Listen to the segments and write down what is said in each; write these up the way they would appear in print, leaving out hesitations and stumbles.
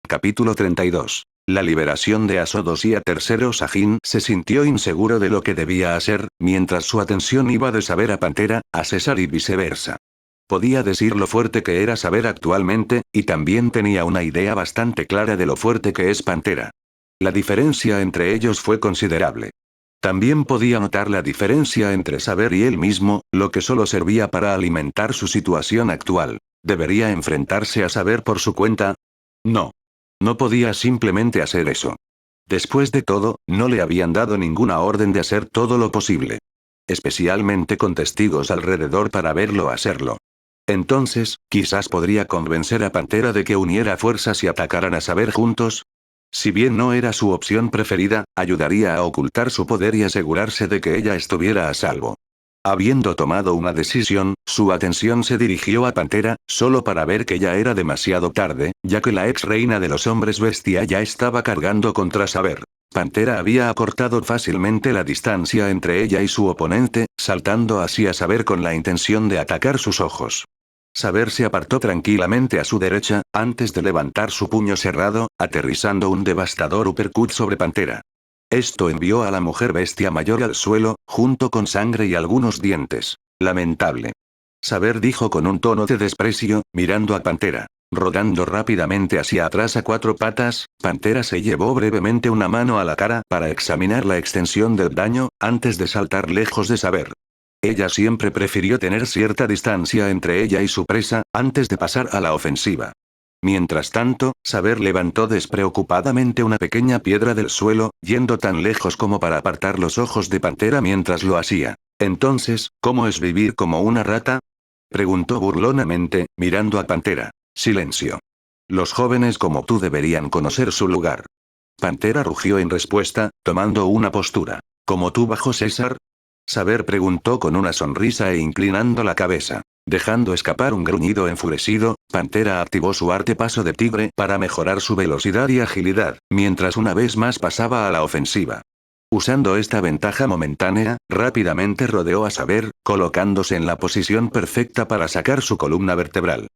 Capítulo 32. La liberación de Asodosia. Tercero. Sajin se sintió inseguro de lo que debía hacer, mientras su atención iba de Saber a Pantera, a César y viceversa. Podía decir lo fuerte que era Saber actualmente, y también tenía una idea bastante clara de lo fuerte que es Pantera. La diferencia entre ellos fue considerable. También podía notar la diferencia entre Saber y él mismo, lo que solo servía para alimentar su situación actual. ¿Debería enfrentarse a Saber por su cuenta? No. No podía simplemente hacer eso. Después de todo, no le habían dado ninguna orden de hacer todo lo posible. Especialmente con testigos alrededor para verlo hacerlo. Entonces, quizás podría convencer a Pantera de que uniera fuerzas y atacaran a Saber juntos. Si bien no era su opción preferida, ayudaría a ocultar su poder y asegurarse de que ella estuviera a salvo. Habiendo tomado una decisión, su atención se dirigió a Pantera, solo para ver que ya era demasiado tarde, ya que la ex reina de los hombres bestia ya estaba cargando contra Saber. Pantera había acortado fácilmente la distancia entre ella y su oponente, saltando así a Saber con la intención de atacar sus ojos. Saber se apartó tranquilamente a su derecha, antes de levantar su puño cerrado, aterrizando un devastador uppercut sobre Pantera. Esto envió a la mujer bestia mayor al suelo, junto con sangre y algunos dientes. Lamentable. Saber dijo con un tono de desprecio, mirando a Pantera. Rodando rápidamente hacia atrás a cuatro patas, Pantera se llevó brevemente una mano a la cara para examinar la extensión del daño, antes de saltar lejos de Saber. Ella siempre prefirió tener cierta distancia entre ella y su presa, antes de pasar a la ofensiva. Mientras tanto, Saber levantó despreocupadamente una pequeña piedra del suelo, yendo tan lejos como para apartar los ojos de Pantera mientras lo hacía. Entonces, ¿cómo es vivir como una rata? Preguntó burlonamente, mirando a Pantera. Silencio. Los jóvenes como tú deberían conocer su lugar. Pantera rugió en respuesta, tomando una postura. ¿Como tú bajo César? Saber preguntó con una sonrisa e inclinando la cabeza. Dejando escapar un gruñido enfurecido, Pantera activó su arte paso de tigre para mejorar su velocidad y agilidad, mientras una vez más pasaba a la ofensiva. Usando esta ventaja momentánea, rápidamente rodeó a Saber, colocándose en la posición perfecta para sacar su columna vertebral.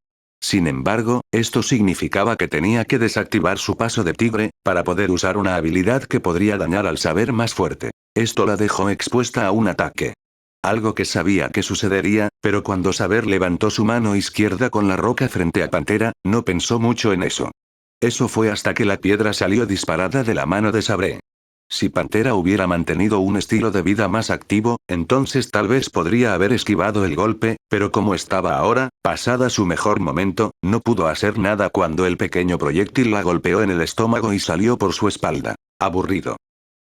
Sin embargo, esto significaba que tenía que desactivar su paso de tigre, para poder usar una habilidad que podría dañar al Saber más fuerte. Esto la dejó expuesta a un ataque. Algo que sabía que sucedería, pero cuando Saber levantó su mano izquierda con la roca frente a Pantera, no pensó mucho en eso. Eso fue hasta que la piedra salió disparada de la mano de Saber. Si Pantera hubiera mantenido un estilo de vida más activo, entonces tal vez podría haber esquivado el golpe, pero como estaba ahora, pasada su mejor momento, no pudo hacer nada cuando el pequeño proyectil la golpeó en el estómago y salió por su espalda. Aburrido.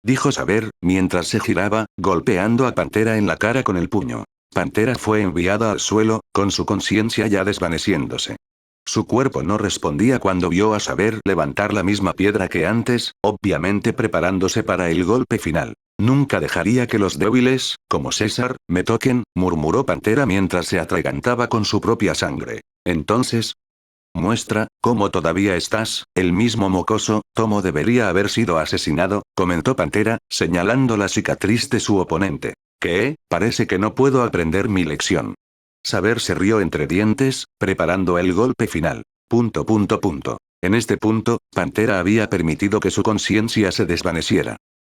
Dijo Saber, mientras se giraba, golpeando a Pantera en la cara con el puño. Pantera fue enviada al suelo, con su conciencia ya desvaneciéndose. Su cuerpo no respondía cuando vio a Saber levantar la misma piedra que antes, obviamente preparándose para el golpe final. Nunca dejaría que los débiles, como César, me toquen, murmuró Pantera mientras se atragantaba con su propia sangre. Entonces, muestra, cómo todavía estás, el mismo mocoso, Tomo debería haber sido asesinado, comentó Pantera, señalando la cicatriz de su oponente. ¿Qué? Parece que no puedo aprender mi lección. Saber se rió entre dientes, preparando el golpe final. En este punto, Pantera había permitido que su conciencia se desvaneciera.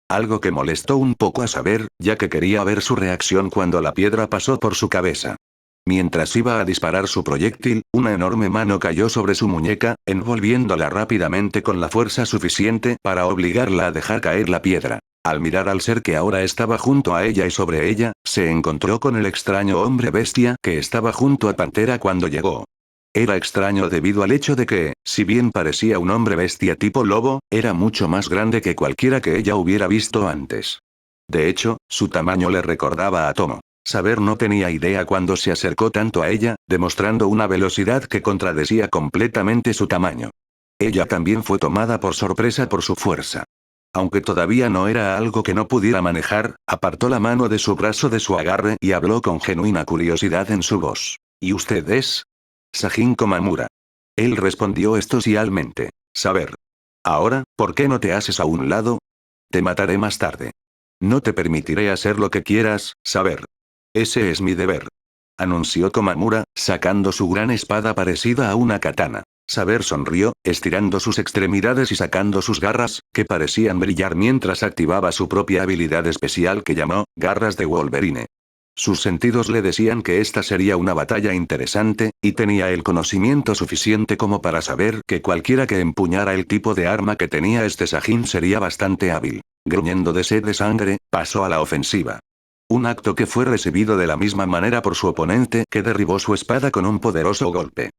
Algo que molestó un poco a Saber, ya que quería ver su reacción cuando la piedra pasó por su cabeza. Mientras iba a disparar su proyectil, una enorme mano cayó sobre su muñeca, envolviéndola rápidamente con la fuerza suficiente para obligarla a dejar caer la piedra. Al mirar al ser que ahora estaba junto a ella y sobre ella, se encontró con el extraño hombre bestia que estaba junto a Pantera cuando llegó. Era extraño debido al hecho de que, si bien parecía un hombre bestia tipo lobo, era mucho más grande que cualquiera que ella hubiera visto antes. De hecho, su tamaño le recordaba a Tomo. Saber no tenía idea cuando se acercó tanto a ella, demostrando una velocidad que contradecía completamente su tamaño. Ella también fue tomada por sorpresa por su fuerza. Aunque todavía no era algo que no pudiera manejar, apartó la mano de su brazo de su agarre y habló con genuina curiosidad en su voz. ¿Y usted es? Sajin Komamura. Él respondió estoicamente. Saber. Ahora, ¿por qué no te haces a un lado? Te mataré más tarde. No te permitiré hacer lo que quieras, Saber. Ese es mi deber. Anunció Komamura, sacando su gran espada parecida a una katana. Saber sonrió, estirando sus extremidades y sacando sus garras, que parecían brillar mientras activaba su propia habilidad especial que llamó, Garras de Wolverine. Sus sentidos le decían que esta sería una batalla interesante, y tenía el conocimiento suficiente como para saber que cualquiera que empuñara el tipo de arma que tenía este Sajin sería bastante hábil. Gruñendo de sed de sangre, pasó a la ofensiva. Un acto que fue recibido de la misma manera por su oponente, que derribó su espada con un poderoso golpe.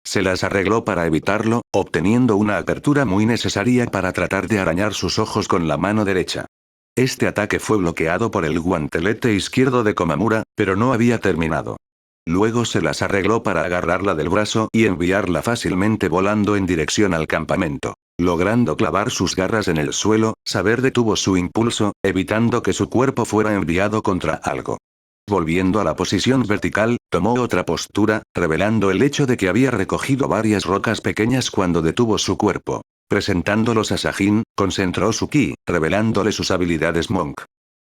Se las arregló para evitarlo, obteniendo una apertura muy necesaria para tratar de arañar sus ojos con la mano derecha. Este ataque fue bloqueado por el guantelete izquierdo de Komamura, pero no había terminado. Luego se las arregló para agarrarla del brazo y enviarla fácilmente volando en dirección al campamento. Logrando clavar sus garras en el suelo, Saber detuvo su impulso, evitando que su cuerpo fuera enviado contra algo. Volviendo a la posición vertical, tomó otra postura, revelando el hecho de que había recogido varias rocas pequeñas cuando detuvo su cuerpo. Presentándolos a Sajin, concentró su ki, revelándole sus habilidades Monk.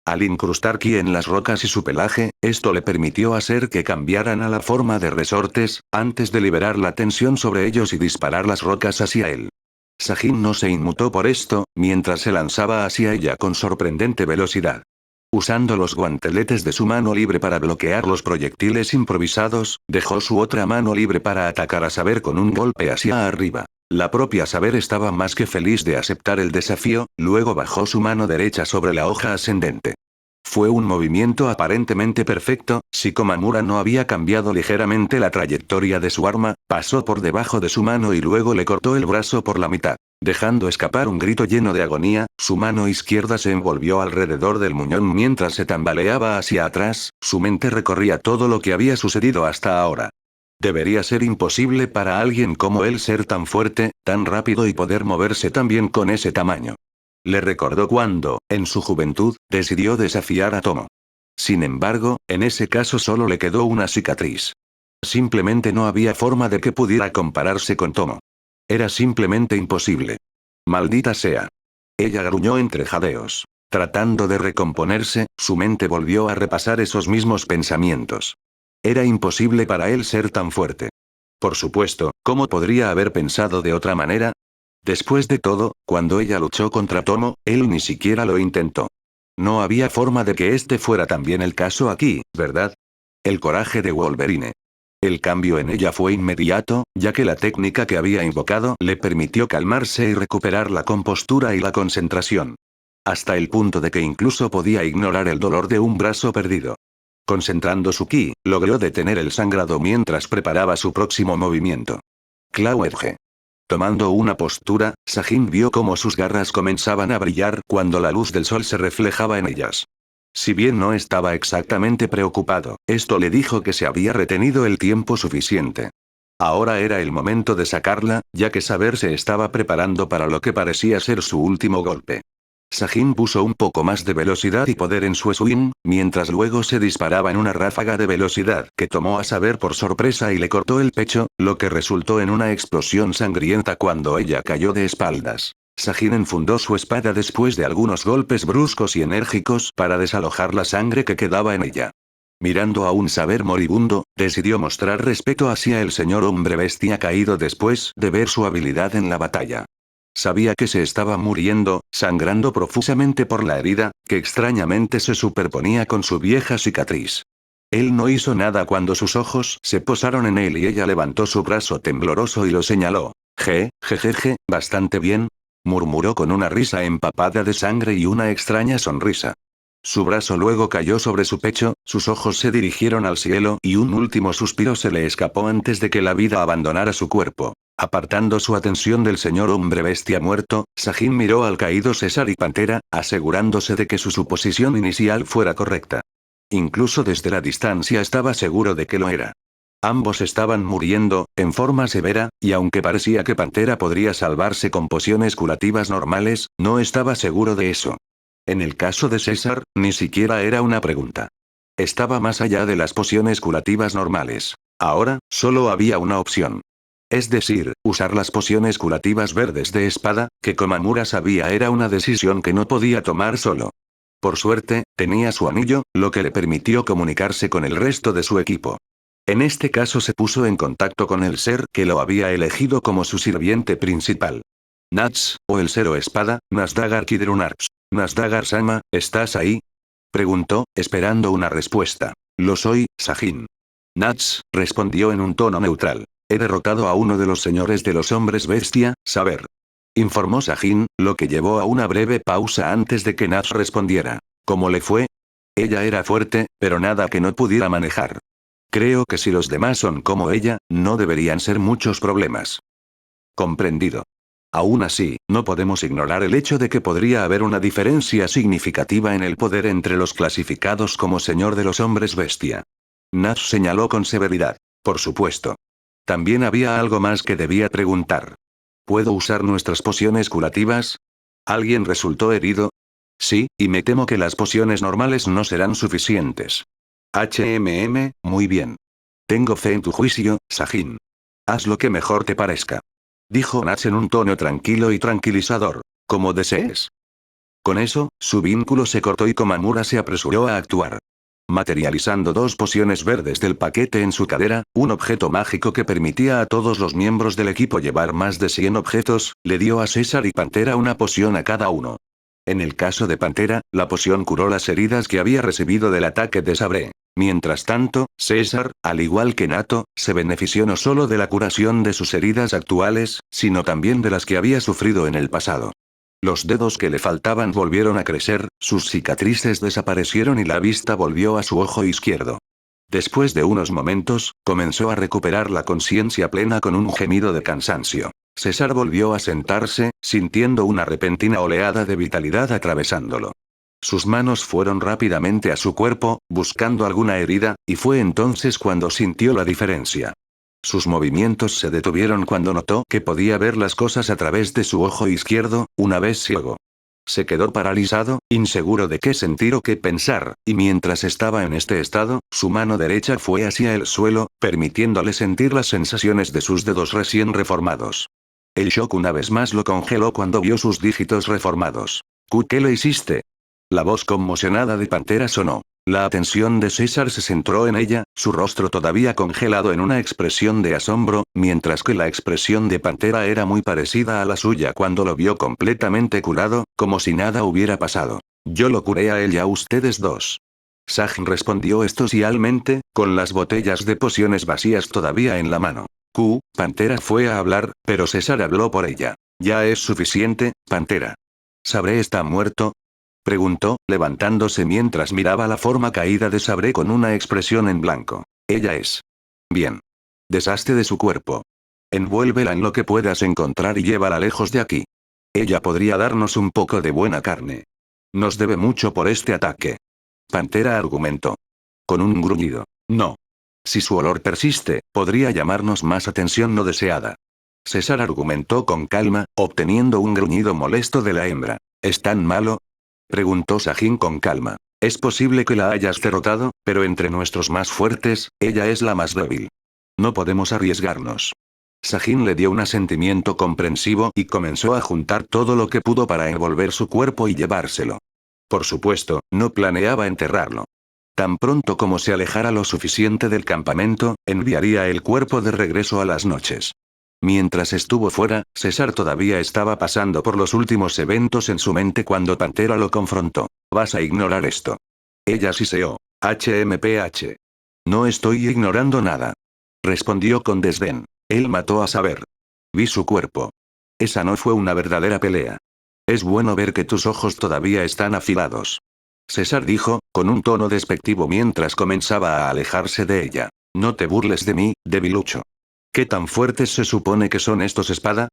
Al incrustar ki en las rocas y su pelaje, esto le permitió hacer que cambiaran a la forma de resortes, antes de liberar la tensión sobre ellos y disparar las rocas hacia él. Sajin no se inmutó por esto, mientras se lanzaba hacia ella con sorprendente velocidad. Usando los guanteletes de su mano libre para bloquear los proyectiles improvisados, dejó su otra mano libre para atacar a Saber con un golpe hacia arriba. La propia Saber estaba más que feliz de aceptar el desafío, luego bajó su mano derecha sobre la hoja ascendente. Fue un movimiento aparentemente perfecto, si Komamura no había cambiado ligeramente la trayectoria de su arma, pasó por debajo de su mano y luego le cortó el brazo por la mitad. Dejando escapar un grito lleno de agonía, su mano izquierda se envolvió alrededor del muñón mientras se tambaleaba hacia atrás, su mente recorría todo lo que había sucedido hasta ahora. Debería ser imposible para alguien como él ser tan fuerte, tan rápido y poder moverse tan bien con ese tamaño. Le recordó cuando, en su juventud, decidió desafiar a Tomo. Sin embargo, en ese caso solo le quedó una cicatriz. Simplemente no había forma de que pudiera compararse con Tomo. Era simplemente imposible. Maldita sea. Ella gruñó entre jadeos. Tratando de recomponerse, su mente volvió a repasar esos mismos pensamientos. Era imposible para él ser tan fuerte. Por supuesto, ¿cómo podría haber pensado de otra manera? Después de todo, cuando ella luchó contra Tomo, él ni siquiera lo intentó. No había forma de que este fuera también el caso aquí, ¿verdad? El coraje de Wolverine. El cambio en ella fue inmediato, ya que la técnica que había invocado le permitió calmarse y recuperar la compostura y la concentración. Hasta el punto de que incluso podía ignorar el dolor de un brazo perdido. Concentrando su ki, logró detener el sangrado mientras preparaba su próximo movimiento. Claw Edge. Tomando una postura, Sajin vio cómo sus garras comenzaban a brillar cuando la luz del sol se reflejaba en ellas. Si bien no estaba exactamente preocupado, esto le dijo que se había retenido el tiempo suficiente. Ahora era el momento de sacarla, ya que Saber se estaba preparando para lo que parecía ser su último golpe. Sajin puso un poco más de velocidad y poder en su swing, mientras luego se disparaba en una ráfaga de velocidad que tomó a Saber por sorpresa y le cortó el pecho, lo que resultó en una explosión sangrienta cuando ella cayó de espaldas. Sajin enfundó su espada después de algunos golpes bruscos y enérgicos para desalojar la sangre que quedaba en ella. Mirando a un Saber moribundo, decidió mostrar respeto hacia el señor hombre bestia caído después de ver su habilidad en la batalla. Sabía que se estaba muriendo, sangrando profusamente por la herida, que extrañamente se superponía con su vieja cicatriz. Él no hizo nada cuando sus ojos se posaron en él y ella levantó su brazo tembloroso y lo señaló. Jejeje, bastante bien, murmuró con una risa empapada de sangre y una extraña sonrisa. Su brazo luego cayó sobre su pecho, sus ojos se dirigieron al cielo y un último suspiro se le escapó antes de que la vida abandonara su cuerpo. Apartando su atención del señor hombre bestia muerto, Sajin miró al caído César y Pantera, asegurándose de que su suposición inicial fuera correcta. Incluso desde la distancia estaba seguro de que lo era. Ambos estaban muriendo, en forma severa, y aunque parecía que Pantera podría salvarse con pociones curativas normales, no estaba seguro de eso. En el caso de César, ni siquiera era una pregunta. Estaba más allá de las pociones curativas normales. Ahora, solo había una opción. Es decir, usar las pociones curativas verdes de espada, que Komamura sabía era una decisión que no podía tomar solo. Por suerte, tenía su anillo, lo que le permitió comunicarse con el resto de su equipo. En este caso se puso en contacto con el ser que lo había elegido como su sirviente principal. Nats, o el ser o espada, Nasdagar Kidrunarks. Nasdagar-sama, ¿estás ahí? Preguntó, esperando una respuesta. Lo soy, Sajin. Nats, respondió en un tono neutral. He derrotado a uno de los señores de los hombres bestia, saber. Informó Sajin, lo que llevó a una breve pausa antes de que Nats respondiera. ¿Cómo le fue? Ella era fuerte, pero nada que no pudiera manejar. Creo que si los demás son como ella, no deberían ser muchos problemas. Comprendido. Aún así, no podemos ignorar el hecho de que podría haber una diferencia significativa en el poder entre los clasificados como Señor de los Hombres Bestia. Nash señaló con severidad. Por supuesto. También había algo más que debía preguntar. ¿Puedo usar nuestras pociones curativas? ¿Alguien resultó herido? Sí, y me temo que las pociones normales no serán suficientes. Muy bien. Tengo fe en tu juicio, Sajin. Haz lo que mejor te parezca. Dijo Nash en un tono tranquilo y tranquilizador. Como desees. Con eso, su vínculo se cortó y Komamura se apresuró a actuar. Materializando 2 pociones verdes del paquete en su cadera, un objeto mágico que permitía a todos los miembros del equipo llevar más de 100 objetos, le dio a César y Pantera una poción a cada uno. En el caso de Pantera, la poción curó las heridas que había recibido del ataque de Sabré. Mientras tanto, César, al igual que Nato, se benefició no solo de la curación de sus heridas actuales, sino también de las que había sufrido en el pasado. Los dedos que le faltaban volvieron a crecer, sus cicatrices desaparecieron y la vista volvió a su ojo izquierdo. Después de unos momentos, comenzó a recuperar la conciencia plena con un gemido de cansancio. César volvió a sentarse, sintiendo una repentina oleada de vitalidad atravesándolo. Sus manos fueron rápidamente a su cuerpo, buscando alguna herida, y fue entonces cuando sintió la diferencia. Sus movimientos se detuvieron cuando notó que podía ver las cosas a través de su ojo izquierdo, una vez ciego. Se quedó paralizado, inseguro de qué sentir o qué pensar, y mientras estaba en este estado, su mano derecha fue hacia el suelo, permitiéndole sentir las sensaciones de sus dedos recién reformados. El shock una vez más lo congeló cuando vio sus dígitos reformados. ¿Qué le hiciste? La voz conmocionada de Pantera sonó. La atención de César se centró en ella, su rostro todavía congelado en una expresión de asombro, mientras que la expresión de Pantera era muy parecida a la suya cuando lo vio completamente curado, como si nada hubiera pasado. Yo lo curé a él y a ustedes dos. Saj respondió estocialmente, con las botellas de pociones vacías todavía en la mano. Pantera fue a hablar, pero César habló por ella. Ya es suficiente, Pantera. ¿Sabré está muerto? Preguntó, levantándose mientras miraba la forma caída de Sabré con una expresión en blanco. Ella es. Bien. Deshazte de su cuerpo. Envuélvela en lo que puedas encontrar y llévala lejos de aquí. Ella podría darnos un poco de buena carne. Nos debe mucho por este ataque. Pantera argumentó. Con un gruñido. No. Si su olor persiste, podría llamarnos más atención no deseada. César argumentó con calma, obteniendo un gruñido molesto de la hembra. ¿Es tan malo? Preguntó Sajin con calma. Es posible que la hayas derrotado, pero entre nuestros más fuertes, ella es la más débil. No podemos arriesgarnos. Sajin le dio un asentimiento comprensivo y comenzó a juntar todo lo que pudo para envolver su cuerpo y llevárselo. Por supuesto, no planeaba enterrarlo. Tan pronto como se alejara lo suficiente del campamento, enviaría el cuerpo de regreso a las noches. Mientras estuvo fuera, César todavía estaba pasando por los últimos eventos en su mente cuando Pantera lo confrontó. ¿Vas a ignorar esto? Ella siseó. HMPH. No estoy ignorando nada. Respondió con desdén. Él mató a Saber. Vi su cuerpo. Esa no fue una verdadera pelea. Es bueno ver que tus ojos todavía están afilados. César dijo, con un tono despectivo mientras comenzaba a alejarse de ella. No te burles de mí, debilucho. ¿Qué tan fuertes se supone que son estos espada?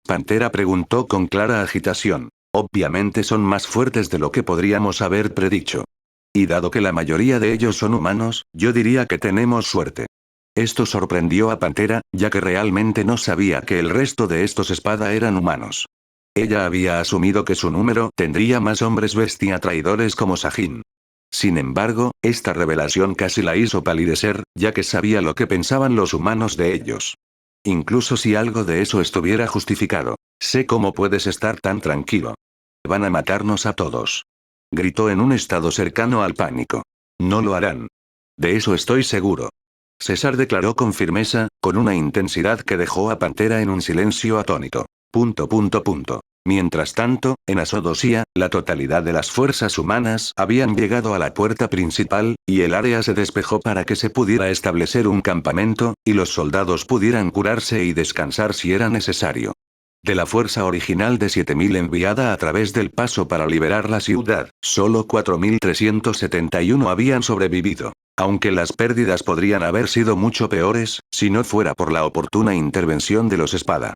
Pantera preguntó con clara agitación. Obviamente son más fuertes de lo que podríamos haber predicho. Y dado que la mayoría de ellos son humanos, yo diría que tenemos suerte. Esto sorprendió a Pantera, ya que realmente no sabía que el resto de estos espada eran humanos. Ella había asumido que su número tendría más hombres bestia traidores como Sajin. Sin embargo, esta revelación casi la hizo palidecer, ya que sabía lo que pensaban los humanos de ellos. Incluso si algo de eso estuviera justificado. Sé cómo puedes estar tan tranquilo. Van a matarnos a todos. Gritó en un estado cercano al pánico. No lo harán. De eso estoy seguro. César declaró con firmeza, con una intensidad que dejó a Pantera en un silencio atónito. Mientras tanto, en Asodosia, la totalidad de las fuerzas humanas habían llegado a la puerta principal, y el área se despejó para que se pudiera establecer un campamento, y los soldados pudieran curarse y descansar si era necesario. De la fuerza original de 7.000 enviada a través del paso para liberar la ciudad, solo 4.371 habían sobrevivido. Aunque las pérdidas podrían haber sido mucho peores, si no fuera por la oportuna intervención de los espada.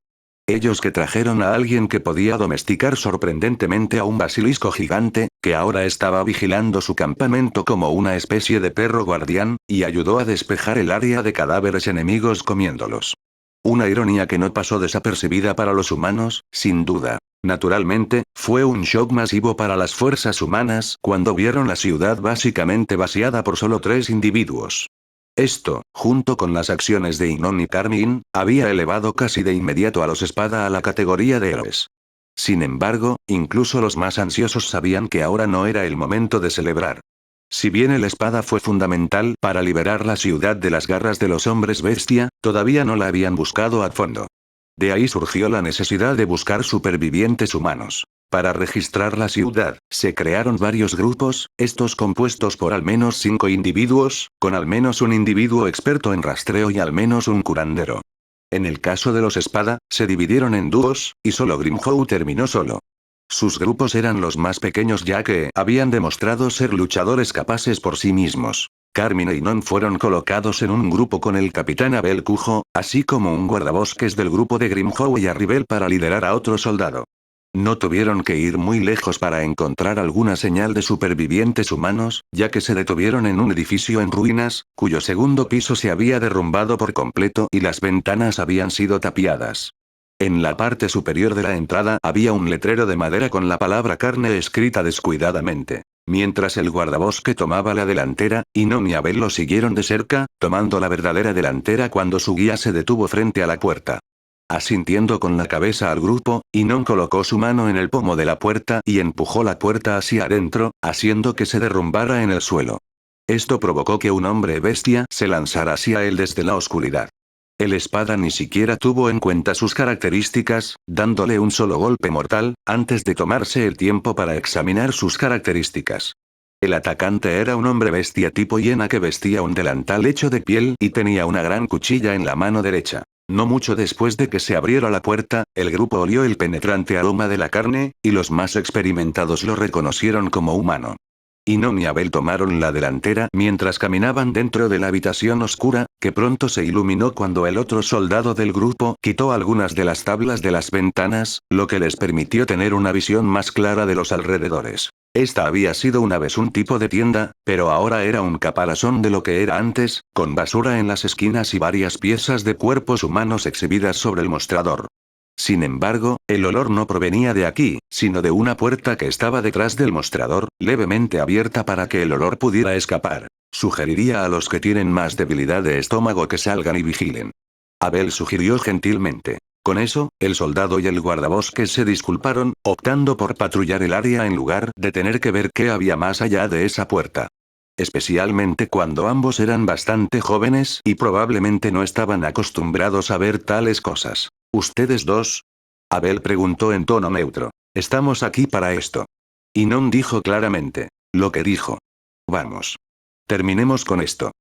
Ellos que trajeron a alguien que podía domesticar sorprendentemente a un basilisco gigante, que ahora estaba vigilando su campamento como una especie de perro guardián, y ayudó a despejar el área de cadáveres enemigos comiéndolos. Una ironía que no pasó desapercibida para los humanos, sin duda. Naturalmente, fue un shock masivo para las fuerzas humanas cuando vieron la ciudad básicamente vaciada por solo 3 individuos. Esto, junto con las acciones de Inon y Carmine, había elevado casi de inmediato a los espada a la categoría de héroes. Sin embargo, incluso los más ansiosos sabían que ahora no era el momento de celebrar. Si bien el espada fue fundamental para liberar la ciudad de las garras de los hombres bestia, todavía no la habían buscado a fondo. De ahí surgió la necesidad de buscar supervivientes humanos. Para registrar la ciudad, se crearon varios grupos, estos compuestos por al menos 5 individuos, con al menos un individuo experto en rastreo y al menos un curandero. En el caso de los espada, se dividieron en dúos, y solo Grimhow terminó solo. Sus grupos eran los más pequeños ya que habían demostrado ser luchadores capaces por sí mismos. Carmine y Non fueron colocados en un grupo con el capitán Abel Cujo, así como un guardabosques del grupo de Grimhow y Arribel para liderar a otro soldado. No tuvieron que ir muy lejos para encontrar alguna señal de supervivientes humanos, ya que se detuvieron en un edificio en ruinas, cuyo segundo piso se había derrumbado por completo y las ventanas habían sido tapiadas. En la parte superior de la entrada había un letrero de madera con la palabra carne escrita descuidadamente. Mientras el guardabosque tomaba la delantera, Inon y Abel lo siguieron de cerca, tomando la verdadera delantera cuando su guía se detuvo frente a la puerta. Asintiendo con la cabeza al grupo, Inon colocó su mano en el pomo de la puerta y empujó la puerta hacia adentro, haciendo que se derrumbara en el suelo. Esto provocó que un hombre bestia se lanzara hacia él desde la oscuridad. El espada ni siquiera tuvo en cuenta sus características, dándole un solo golpe mortal, antes de tomarse el tiempo para examinar sus características. El atacante era un hombre bestia tipo hiena que vestía un delantal hecho de piel y tenía una gran cuchilla en la mano derecha. No mucho después de que se abriera la puerta, el grupo olió el penetrante aroma de la carne, y los más experimentados lo reconocieron como humano. Inon y Abel tomaron la delantera mientras caminaban dentro de la habitación oscura, que pronto se iluminó cuando el otro soldado del grupo quitó algunas de las tablas de las ventanas, lo que les permitió tener una visión más clara de los alrededores. Esta había sido una vez un tipo de tienda, pero ahora era un caparazón de lo que era antes, con basura en las esquinas y varias piezas de cuerpos humanos exhibidas sobre el mostrador. Sin embargo, el olor no provenía de aquí, sino de una puerta que estaba detrás del mostrador, levemente abierta para que el olor pudiera escapar. Sugeriría a los que tienen más debilidad de estómago que salgan y vigilen. Abel sugirió gentilmente. Con eso, el soldado y el guardabosques se disculparon, optando por patrullar el área en lugar de tener que ver qué había más allá de esa puerta. Especialmente cuando ambos eran bastante jóvenes y probablemente no estaban acostumbrados a ver tales cosas. ¿Ustedes dos? Abel preguntó en tono neutro. Estamos aquí para esto. Y Non dijo claramente. Lo que dijo. Vamos. Terminemos con esto.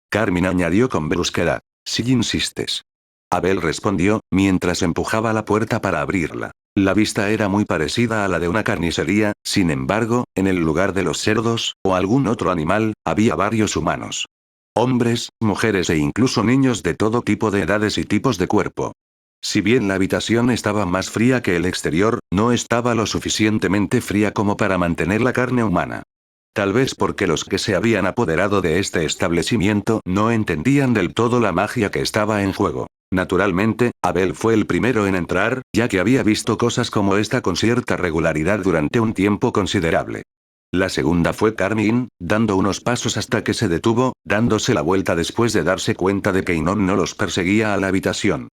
Carmine añadió con brusquedad. Si insistes. Abel respondió, mientras empujaba la puerta para abrirla. La vista era muy parecida a la de una carnicería, sin embargo, en el lugar de los cerdos, o algún otro animal, había varios humanos. Hombres, mujeres e incluso niños de todo tipo de edades y tipos de cuerpo. Si bien la habitación estaba más fría que el exterior, no estaba lo suficientemente fría como para mantener la carne humana. Tal vez porque los que se habían apoderado de este establecimiento no entendían del todo la magia que estaba en juego. Naturalmente, Abel fue el primero en entrar, ya que había visto cosas como esta con cierta regularidad durante un tiempo considerable. La segunda fue Carmine, dando unos pasos hasta que se detuvo, dándose la vuelta después de darse cuenta de que Inon no los perseguía a la habitación.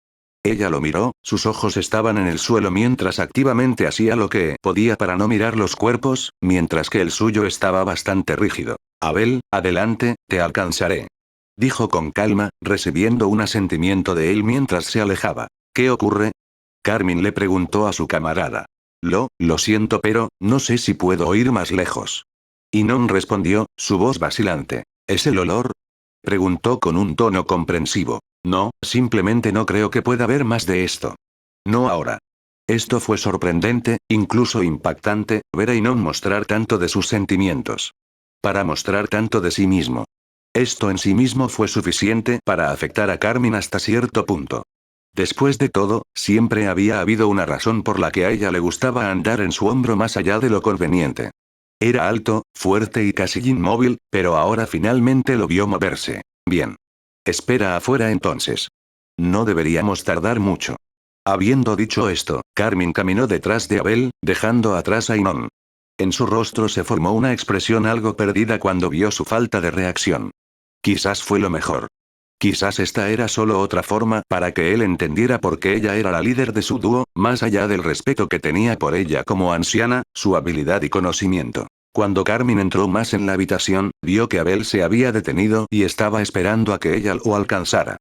Ella lo miró, sus ojos estaban en el suelo mientras activamente hacía lo que podía para no mirar los cuerpos, mientras que el suyo estaba bastante rígido. Abel, adelante, te alcanzaré. dijo con calma, recibiendo un asentimiento de él mientras se alejaba. ¿Qué ocurre? Carmine le preguntó a su camarada. Lo siento, pero no sé si puedo ir más lejos. Inon respondió, su voz vacilante. ¿Es el olor? Preguntó con un tono comprensivo. No, simplemente no creo que pueda haber más de esto. No ahora. Esto fue sorprendente, incluso impactante, ver a Inon mostrar tanto de sus sentimientos. Para mostrar tanto de sí mismo. Esto en sí mismo fue suficiente para afectar a Carmine hasta cierto punto. Después de todo, siempre había habido una razón por la que a ella le gustaba andar en su hombro más allá de lo conveniente. Era alto, fuerte y casi inmóvil, pero ahora finalmente lo vio moverse. Bien. Espera afuera entonces. No deberíamos tardar mucho. Habiendo dicho esto, Carmine caminó detrás de Abel, dejando atrás a Inon. En su rostro se formó una expresión algo perdida cuando vio su falta de reacción. Quizás fue lo mejor. Quizás esta era solo otra forma para que él entendiera por qué ella era la líder de su dúo, más allá del respeto que tenía por ella como anciana, su habilidad y conocimiento. Cuando Carmine entró más en la habitación, vio que Abel se había detenido y estaba esperando a que ella lo alcanzara.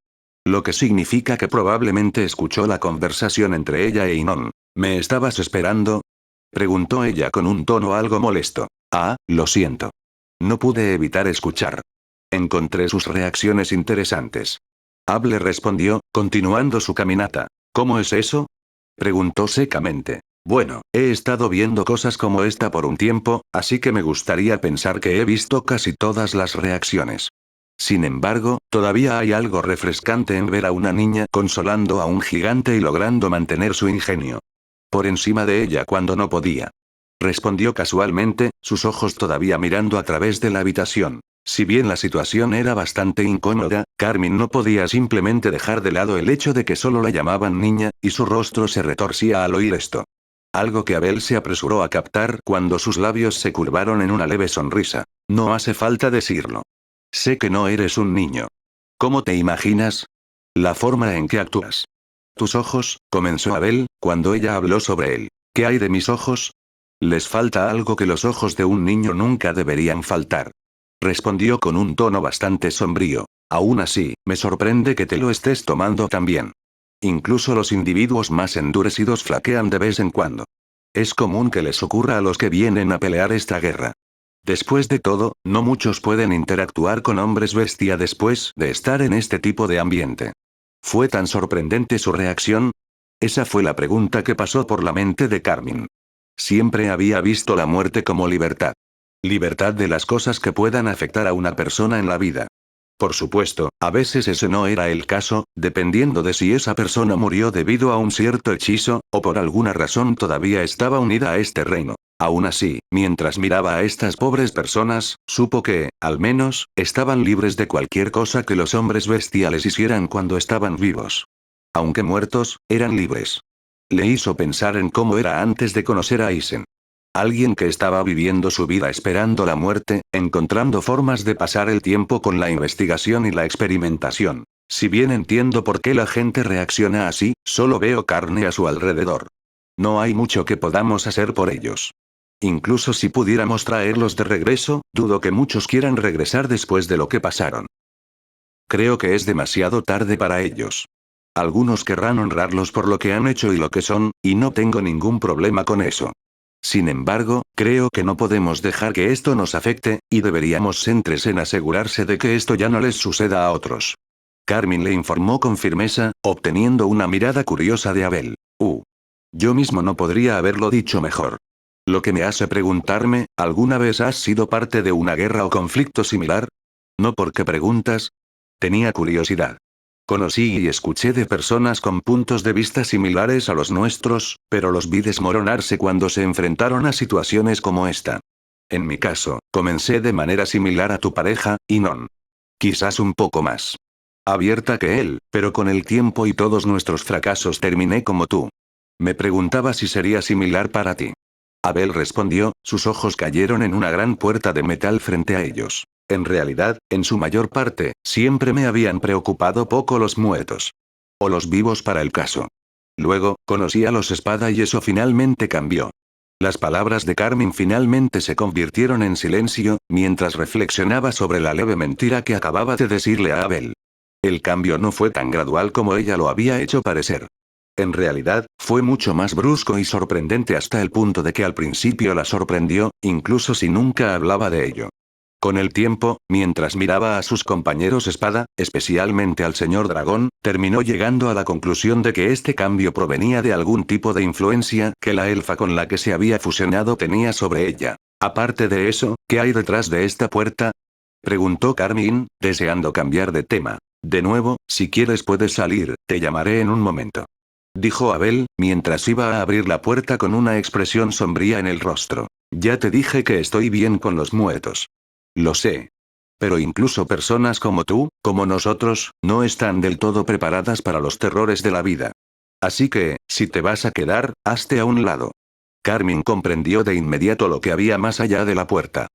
Lo que significa que probablemente escuchó la conversación entre ella e Inon. ¿Me estabas esperando? Preguntó ella con un tono algo molesto. Ah, lo siento. No pude evitar escuchar. Encontré sus reacciones interesantes. Abel respondió, continuando su caminata. ¿Cómo es eso? Preguntó secamente. Bueno, he estado viendo cosas como esta por un tiempo, así que me gustaría pensar que he visto casi todas las reacciones. Sin embargo, todavía hay algo refrescante en ver a una niña consolando a un gigante y logrando mantener su ingenio. Por encima de ella cuando no podía. Respondió casualmente, sus ojos todavía mirando a través de la habitación. Si bien la situación era bastante incómoda, Carmine no podía simplemente dejar de lado el hecho de que solo la llamaban niña, y su rostro se retorcía al oír esto. Algo que Abel se apresuró a captar cuando sus labios se curvaron en una leve sonrisa. No hace falta decirlo. Sé que no eres un niño. ¿Cómo te imaginas? La forma en que actúas. Tus ojos, comenzó Abel, cuando ella habló sobre él. ¿Qué hay de mis ojos? Les falta algo que los ojos de un niño nunca deberían faltar. Respondió con un tono bastante sombrío. Aún así, me sorprende que te lo estés tomando tan bien. Incluso los individuos más endurecidos flaquean de vez en cuando. Es común que les ocurra a los que vienen a pelear esta guerra. Después de todo, no muchos pueden interactuar con hombres bestia después de estar en este tipo de ambiente. ¿Fue tan sorprendente su reacción? Esa fue la pregunta que pasó por la mente de Carmine. Siempre había visto la muerte como libertad. Libertad de las cosas que puedan afectar a una persona en la vida. Por supuesto, a veces ese no era el caso, dependiendo de si esa persona murió debido a un cierto hechizo, o por alguna razón todavía estaba unida a este reino. Aún así, mientras miraba a estas pobres personas, supo que, al menos, estaban libres de cualquier cosa que los hombres bestiales hicieran cuando estaban vivos. Aunque muertos, eran libres. Le hizo pensar en cómo era antes de conocer a Aizen. Alguien que estaba viviendo su vida esperando la muerte, encontrando formas de pasar el tiempo con la investigación y la experimentación. Si bien entiendo por qué la gente reacciona así, solo veo carne a su alrededor. No hay mucho que podamos hacer por ellos. Incluso si pudiéramos traerlos de regreso, dudo que muchos quieran regresar después de lo que pasaron. Creo que es demasiado tarde para ellos. Algunos querrán honrarlos por lo que han hecho y lo que son, y no tengo ningún problema con eso. Sin embargo, creo que no podemos dejar que esto nos afecte, y deberíamos centrarse en asegurarse de que esto ya no les suceda a otros. Carmine le informó con firmeza, obteniendo una mirada curiosa de Abel. Yo mismo no podría haberlo dicho mejor. Lo que me hace preguntarme, ¿alguna vez has sido parte de una guerra o conflicto similar? ¿No porque preguntas? Tenía curiosidad. Conocí y escuché de personas con puntos de vista similares a los nuestros, pero los vi desmoronarse cuando se enfrentaron a situaciones como esta. En mi caso, comencé de manera similar a tu pareja, Inon. Quizás un poco más abierta que él, pero con el tiempo y todos nuestros fracasos terminé como tú. Me preguntaba si sería similar para ti. Abel respondió, sus ojos cayeron en una gran puerta de metal frente a ellos. En realidad, en su mayor parte, siempre me habían preocupado poco los muertos. O los vivos para el caso. Luego, conocí a los espada y eso finalmente cambió. Las palabras de Carmen finalmente se convirtieron en silencio, mientras reflexionaba sobre la leve mentira que acababa de decirle a Abel. El cambio no fue tan gradual como ella lo había hecho parecer. En realidad, fue mucho más brusco y sorprendente hasta el punto de que al principio la sorprendió, incluso si nunca hablaba de ello. Con el tiempo, mientras miraba a sus compañeros espada, especialmente al señor dragón, terminó llegando a la conclusión de que este cambio provenía de algún tipo de influencia que la elfa con la que se había fusionado tenía sobre ella. Aparte de eso, ¿qué hay detrás de esta puerta? Preguntó Carmín, deseando cambiar de tema. De nuevo, si quieres puedes salir, te llamaré en un momento. Dijo Abel, mientras iba a abrir la puerta con una expresión sombría en el rostro. Ya te dije que estoy bien con los muertos. Lo sé. Pero incluso personas como tú, como nosotros, no están del todo preparadas para los terrores de la vida. Así que, si te vas a quedar, hazte a un lado. Carmen comprendió de inmediato lo que había más allá de la puerta.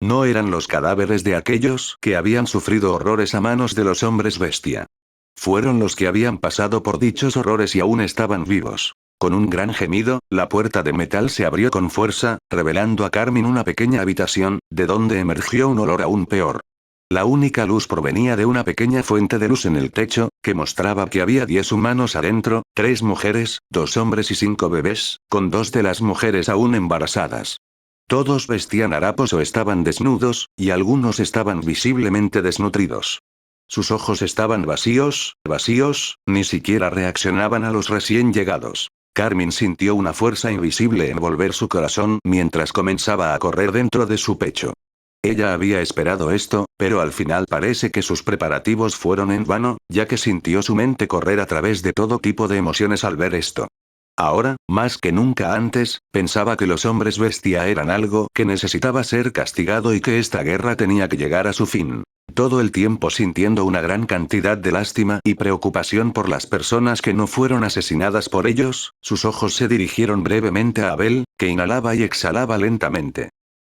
No eran los cadáveres de aquellos que habían sufrido horrores a manos de los hombres bestia. Fueron los que habían pasado por dichos horrores y aún estaban vivos. Con un gran gemido, la puerta de metal se abrió con fuerza, revelando a Carmen una pequeña habitación, de donde emergió un olor aún peor. La única luz provenía de una pequeña fuente de luz en el techo, que mostraba que había 10 humanos adentro, 3 mujeres, 2 hombres y 5 bebés, con 2 de las mujeres aún embarazadas. Todos vestían harapos o estaban desnudos, y algunos estaban visiblemente desnutridos. Sus ojos estaban vacíos, ni siquiera reaccionaban a los recién llegados. Carmen sintió una fuerza invisible envolver su corazón mientras comenzaba a correr dentro de su pecho. Ella había esperado esto, pero al final parece que sus preparativos fueron en vano, ya que sintió su mente correr a través de todo tipo de emociones al ver esto. Ahora, más que nunca antes, pensaba que los hombres bestia eran algo que necesitaba ser castigado y que esta guerra tenía que llegar a su fin. Todo el tiempo sintiendo una gran cantidad de lástima y preocupación por las personas que no fueron asesinadas por ellos, sus ojos se dirigieron brevemente a Abel, que inhalaba y exhalaba lentamente.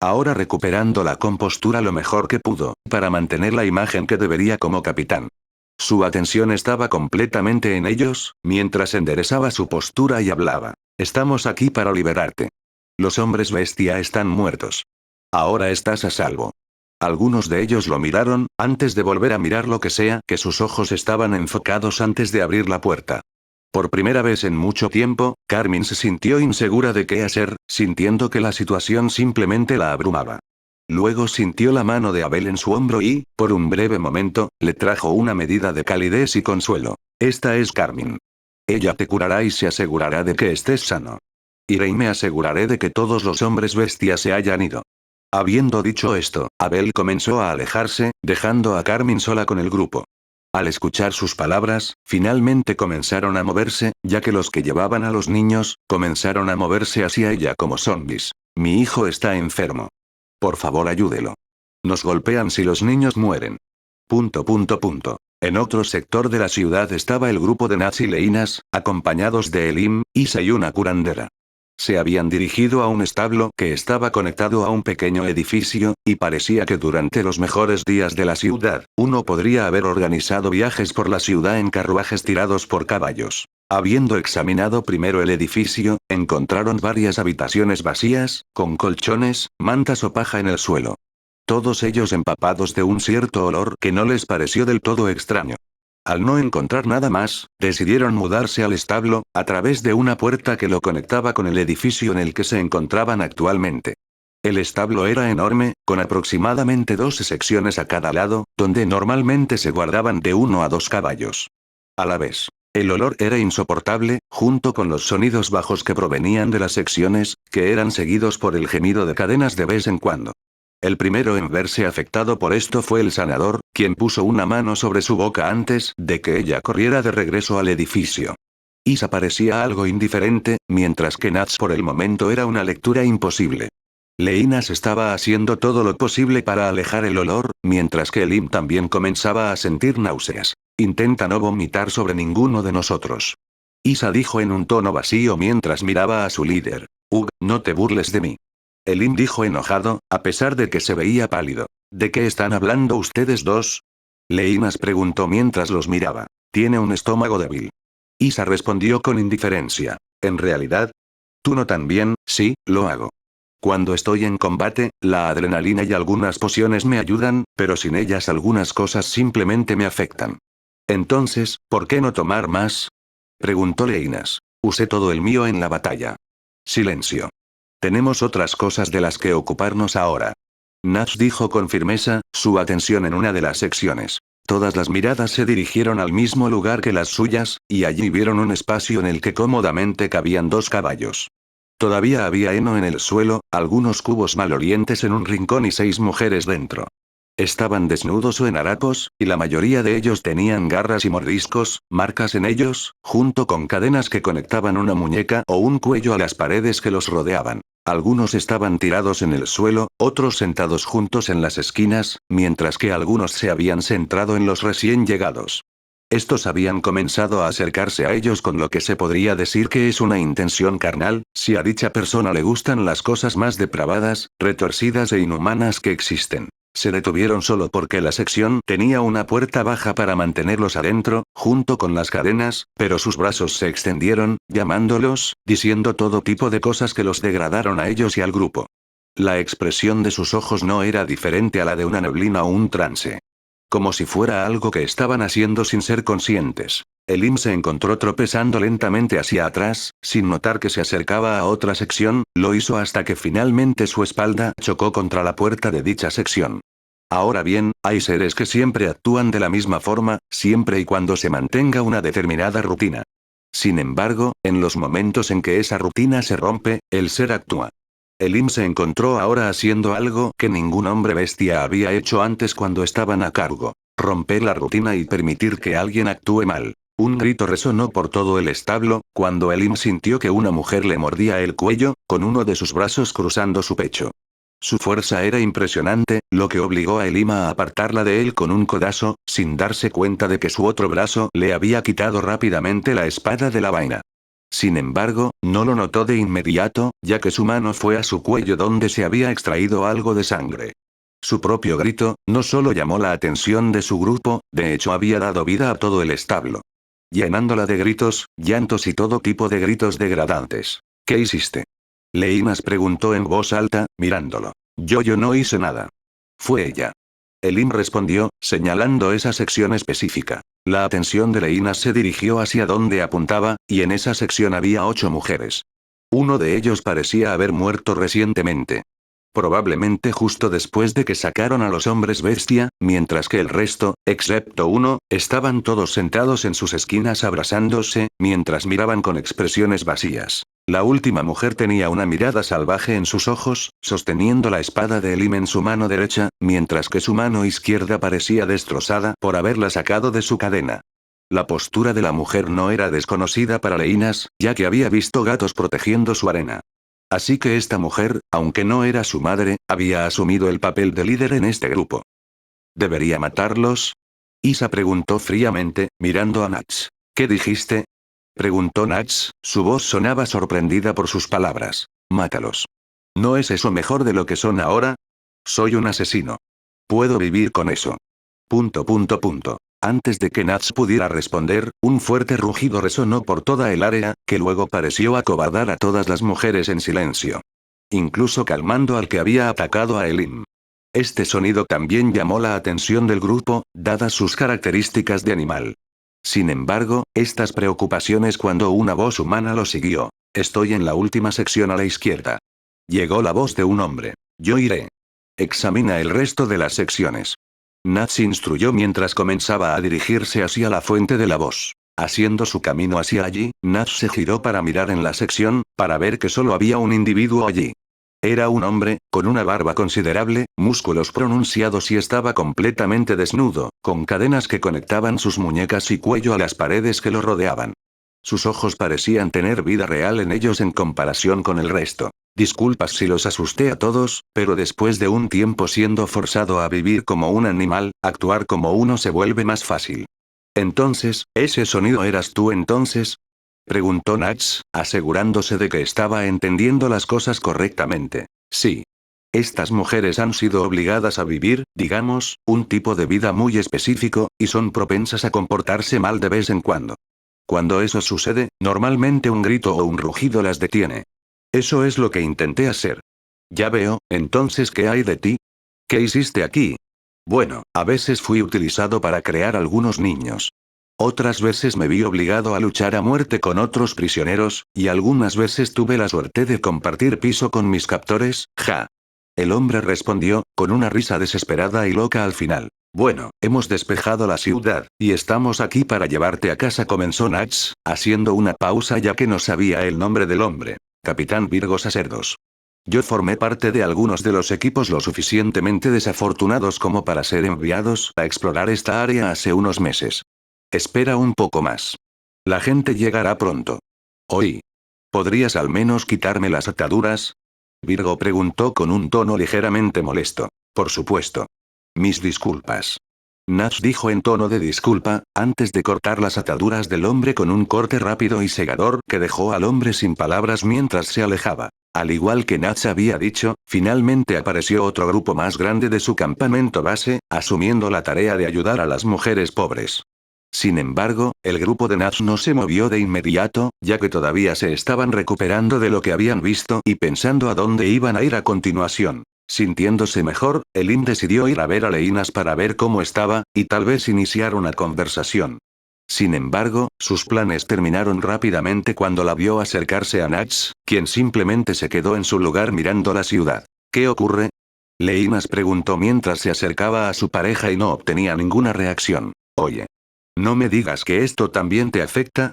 Ahora recuperando la compostura lo mejor que pudo, para mantener la imagen que debería como capitán. Su atención estaba completamente en ellos, mientras enderezaba su postura y hablaba. Estamos aquí para liberarte. Los hombres bestia están muertos. Ahora estás a salvo. Algunos de ellos lo miraron, antes de volver a mirar lo que sea que sus ojos estaban enfocados antes de abrir la puerta. Por primera vez en mucho tiempo, Carmen se sintió insegura de qué hacer, sintiendo que la situación simplemente la abrumaba. Luego sintió la mano de Abel en su hombro y, por un breve momento, le trajo una medida de calidez y consuelo. Esta es Carmen. Ella te curará y se asegurará de que estés sano. Iré y me aseguraré de que todos los hombres bestias se hayan ido. Habiendo dicho esto, Abel comenzó a alejarse, dejando a Carmen sola con el grupo. Al escuchar sus palabras, finalmente comenzaron a moverse, ya que los que llevaban a los niños, comenzaron a moverse hacia ella como zombies. Mi hijo está enfermo. Por favor ayúdelo. Nos golpean si los niños mueren. ... En otro sector de la ciudad estaba el grupo de Naz y Leinas, acompañados de Elim, Isa y una curandera. Se habían dirigido a un establo que estaba conectado a un pequeño edificio, y parecía que durante los mejores días de la ciudad, uno podría haber organizado viajes por la ciudad en carruajes tirados por caballos. Habiendo examinado primero el edificio, encontraron varias habitaciones vacías, con colchones, mantas o paja en el suelo. Todos ellos empapados de un cierto olor que no les pareció del todo extraño. Al no encontrar nada más, decidieron mudarse al establo, a través de una puerta que lo conectaba con el edificio en el que se encontraban actualmente. El establo era enorme, con aproximadamente 12 secciones a cada lado, donde normalmente se guardaban de 1 a 2 caballos. A la vez. El olor era insoportable, junto con los sonidos bajos que provenían de las secciones, que eran seguidos por el gemido de cadenas de vez en cuando. El primero en verse afectado por esto fue el sanador, quien puso una mano sobre su boca antes de que ella corriera de regreso al edificio. Isa parecía algo indiferente, mientras que Naz por el momento era una lectura imposible. Leinas estaba haciendo todo lo posible para alejar el olor, mientras que Elim también comenzaba a sentir náuseas. Intenta no vomitar sobre ninguno de nosotros. Isa dijo en un tono vacío mientras miraba a su líder. No te burles de mí. Elim dijo enojado, a pesar de que se veía pálido. ¿De qué están hablando ustedes dos? Leinas preguntó mientras los miraba. Tiene un estómago débil. Isa respondió con indiferencia. En realidad, Tú no también, sí, lo hago. Cuando estoy en combate, la adrenalina y algunas pociones me ayudan, pero sin ellas algunas cosas simplemente me afectan. Entonces, ¿por qué no tomar más? Preguntó Leinas. Usé todo el mío en la batalla. Silencio. Tenemos otras cosas de las que ocuparnos ahora. Nash dijo con firmeza, su atención en una de las secciones. Todas las miradas se dirigieron al mismo lugar que las suyas, y allí vieron un espacio en el que cómodamente cabían 2 caballos. Todavía había heno en el suelo, algunos cubos malolientes en un rincón y 6 mujeres dentro. Estaban desnudos o en harapos, y la mayoría de ellos tenían garras y mordiscos, marcas en ellos, junto con cadenas que conectaban una muñeca o un cuello a las paredes que los rodeaban. Algunos estaban tirados en el suelo, otros sentados juntos en las esquinas, mientras que algunos se habían centrado en los recién llegados. Estos habían comenzado a acercarse a ellos con lo que se podría decir que es una intención carnal, si a dicha persona le gustan las cosas más depravadas, retorcidas e inhumanas que existen. Se detuvieron solo porque la sección tenía una puerta baja para mantenerlos adentro, junto con las cadenas, pero sus brazos se extendieron, llamándolos, diciendo todo tipo de cosas que los degradaron a ellos y al grupo. La expresión de sus ojos no era diferente a la de una neblina o un trance. Como si fuera algo que estaban haciendo sin ser conscientes. Elim se encontró tropezando lentamente hacia atrás, sin notar que se acercaba a otra sección, lo hizo hasta que finalmente su espalda chocó contra la puerta de dicha sección. Ahora bien, hay seres que siempre actúan de la misma forma, siempre y cuando se mantenga una determinada rutina. Sin embargo, en los momentos en que esa rutina se rompe, el ser actúa. Elim se encontró ahora haciendo algo que ningún hombre bestia había hecho antes cuando estaban a cargo. Romper la rutina y permitir que alguien actúe mal. Un grito resonó por todo el establo, cuando Elim sintió que una mujer le mordía el cuello, con uno de sus brazos cruzando su pecho. Su fuerza era impresionante, lo que obligó a Elim a apartarla de él con un codazo, sin darse cuenta de que su otro brazo le había quitado rápidamente la espada de la vaina. Sin embargo, no lo notó de inmediato, ya que su mano fue a su cuello donde se había extraído algo de sangre. Su propio grito, no solo llamó la atención de su grupo, de hecho había dado vida a todo el establo. Llenándola de gritos, llantos y todo tipo de gritos degradantes. ¿Qué hiciste? Leinas preguntó en voz alta, mirándolo. Yo no hice nada. Fue ella. Elim respondió, señalando esa sección específica. La atención de Leinas se dirigió hacia donde apuntaba, y en esa sección había 8 mujeres. Uno de ellos parecía haber muerto recientemente. Probablemente justo después de que sacaron a los hombres bestia, mientras que el resto, excepto uno, estaban todos sentados en sus esquinas abrazándose, mientras miraban con expresiones vacías. La última mujer tenía una mirada salvaje en sus ojos, sosteniendo la espada de Elim en su mano derecha, mientras que su mano izquierda parecía destrozada por haberla sacado de su cadena. La postura de la mujer no era desconocida para Leinas, ya que había visto gatos protegiendo su arena. Así que esta mujer, aunque no era su madre, había asumido el papel de líder en este grupo. ¿Debería matarlos? Isa preguntó fríamente, mirando a Nats. ¿Qué dijiste? Preguntó Nats, su voz sonaba sorprendida por sus palabras. Mátalos. ¿No es eso mejor de lo que son ahora? Soy un asesino. Puedo vivir con eso. Punto. Antes de que Nats pudiera responder, un fuerte rugido resonó por toda el área, que luego pareció acobardar a todas las mujeres en silencio. Incluso calmando al que había atacado a Elim. Este sonido también llamó la atención del grupo, dadas sus características de animal. Sin embargo, estas preocupaciones cuando una voz humana lo siguió. Estoy en la última sección a la izquierda. Llegó la voz de un hombre. Yo iré. Examina el resto de las secciones. Nats instruyó mientras comenzaba a dirigirse hacia la fuente de la voz. Haciendo su camino hacia allí, Nats se giró para mirar en la sección, para ver que solo había un individuo allí. Era un hombre, con una barba considerable, músculos pronunciados y estaba completamente desnudo, con cadenas que conectaban sus muñecas y cuello a las paredes que lo rodeaban. Sus ojos parecían tener vida real en ellos en comparación con el resto. Disculpas si los asusté a todos, pero después de un tiempo siendo forzado a vivir como un animal, actuar como uno se vuelve más fácil. Entonces, ¿ese sonido eras tú entonces? Preguntó Nats, asegurándose de que estaba entendiendo las cosas correctamente. Sí. Estas mujeres han sido obligadas a vivir, digamos, un tipo de vida muy específico, y son propensas a comportarse mal de vez en cuando. Cuando eso sucede, normalmente un grito o un rugido las detiene. Eso es lo que intenté hacer. Ya veo, entonces ¿qué hay de ti? ¿Qué hiciste aquí? Bueno, a veces fui utilizado para crear algunos niños. Otras veces me vi obligado a luchar a muerte con otros prisioneros, y algunas veces tuve la suerte de compartir piso con mis captores, ja. El hombre respondió, con una risa desesperada y loca al final. Bueno, hemos despejado la ciudad, y estamos aquí para llevarte a casa, comenzó Nats, haciendo una pausa ya que no sabía el nombre del hombre. Capitán Virgo Sacerdos. Yo formé parte de algunos de los equipos lo suficientemente desafortunados como para ser enviados a explorar esta área hace unos meses. Espera un poco más. La gente llegará pronto. Oí. ¿Podrías al menos quitarme las ataduras? Virgo preguntó con un tono ligeramente molesto. Por supuesto. Mis disculpas. Nash dijo en tono de disculpa, antes de cortar las ataduras del hombre con un corte rápido y cegador que dejó al hombre sin palabras mientras se alejaba. Al igual que Nash había dicho, finalmente apareció otro grupo más grande de su campamento base, asumiendo la tarea de ayudar a las mujeres pobres. Sin embargo, el grupo de Nash no se movió de inmediato, ya que todavía se estaban recuperando de lo que habían visto y pensando a dónde iban a ir a continuación. Sintiéndose mejor, Elin decidió ir a ver a Leinas para ver cómo estaba, y tal vez iniciar una conversación. Sin embargo, sus planes terminaron rápidamente cuando la vio acercarse a Nats, quien simplemente se quedó en su lugar mirando la ciudad. ¿Qué ocurre? Leinas preguntó mientras se acercaba a su pareja y no obtenía ninguna reacción. Oye. ¿No me digas que esto también te afecta?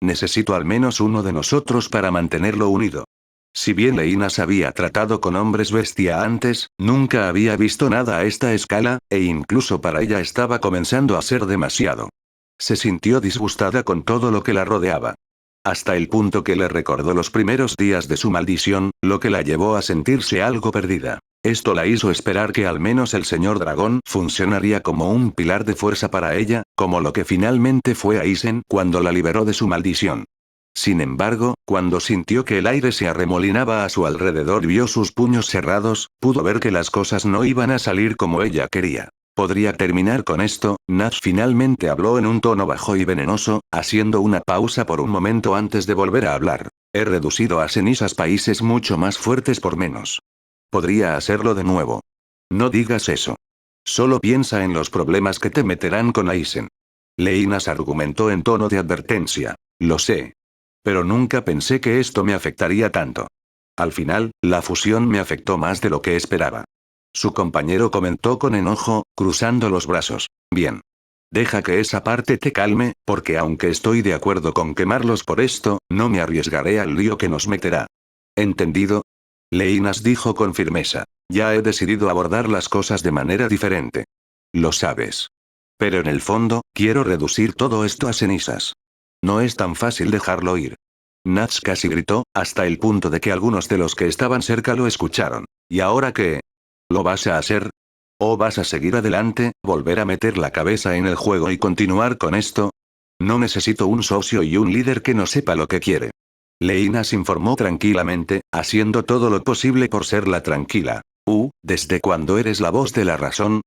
Necesito al menos uno de nosotros para mantenerlo unido. Si bien Leinas había tratado con hombres bestia antes, nunca había visto nada a esta escala, e incluso para ella estaba comenzando a ser demasiado. Se sintió disgustada con todo lo que la rodeaba. Hasta el punto que le recordó los primeros días de su maldición, lo que la llevó a sentirse algo perdida. Esto la hizo esperar que al menos el señor dragón funcionaría como un pilar de fuerza para ella, como lo que finalmente fue Aizen cuando la liberó de su maldición. Sin embargo, cuando sintió que el aire se arremolinaba a su alrededor y vio sus puños cerrados, pudo ver que las cosas no iban a salir como ella quería. ¿Podría terminar con esto? Nash finalmente habló en un tono bajo y venenoso, haciendo una pausa por un momento antes de volver a hablar. He reducido a cenizas países mucho más fuertes por menos. Podría hacerlo de nuevo. No digas eso. Solo piensa en los problemas que te meterán con Aizen. Leinas argumentó en tono de advertencia. Lo sé. Pero nunca pensé que esto me afectaría tanto. Al final, la fusión me afectó más de lo que esperaba. Su compañero comentó con enojo, cruzando los brazos. Bien. Deja que esa parte te calme, porque aunque estoy de acuerdo con quemarlos por esto, no me arriesgaré al lío que nos meterá. ¿Entendido? Leinas dijo con firmeza. Ya he decidido abordar las cosas de manera diferente. Lo sabes. Pero en el fondo, quiero reducir todo esto a cenizas. No es tan fácil dejarlo ir. Nats casi gritó, hasta el punto de que algunos de los que estaban cerca lo escucharon. ¿Y ahora qué? ¿Lo vas a hacer? ¿O vas a seguir adelante, volver a meter la cabeza en el juego y continuar con esto? No necesito un socio y un líder que no sepa lo que quiere. Leinas informó tranquilamente, haciendo todo lo posible por ser la tranquila. ¿Desde cuándo eres la voz de la razón?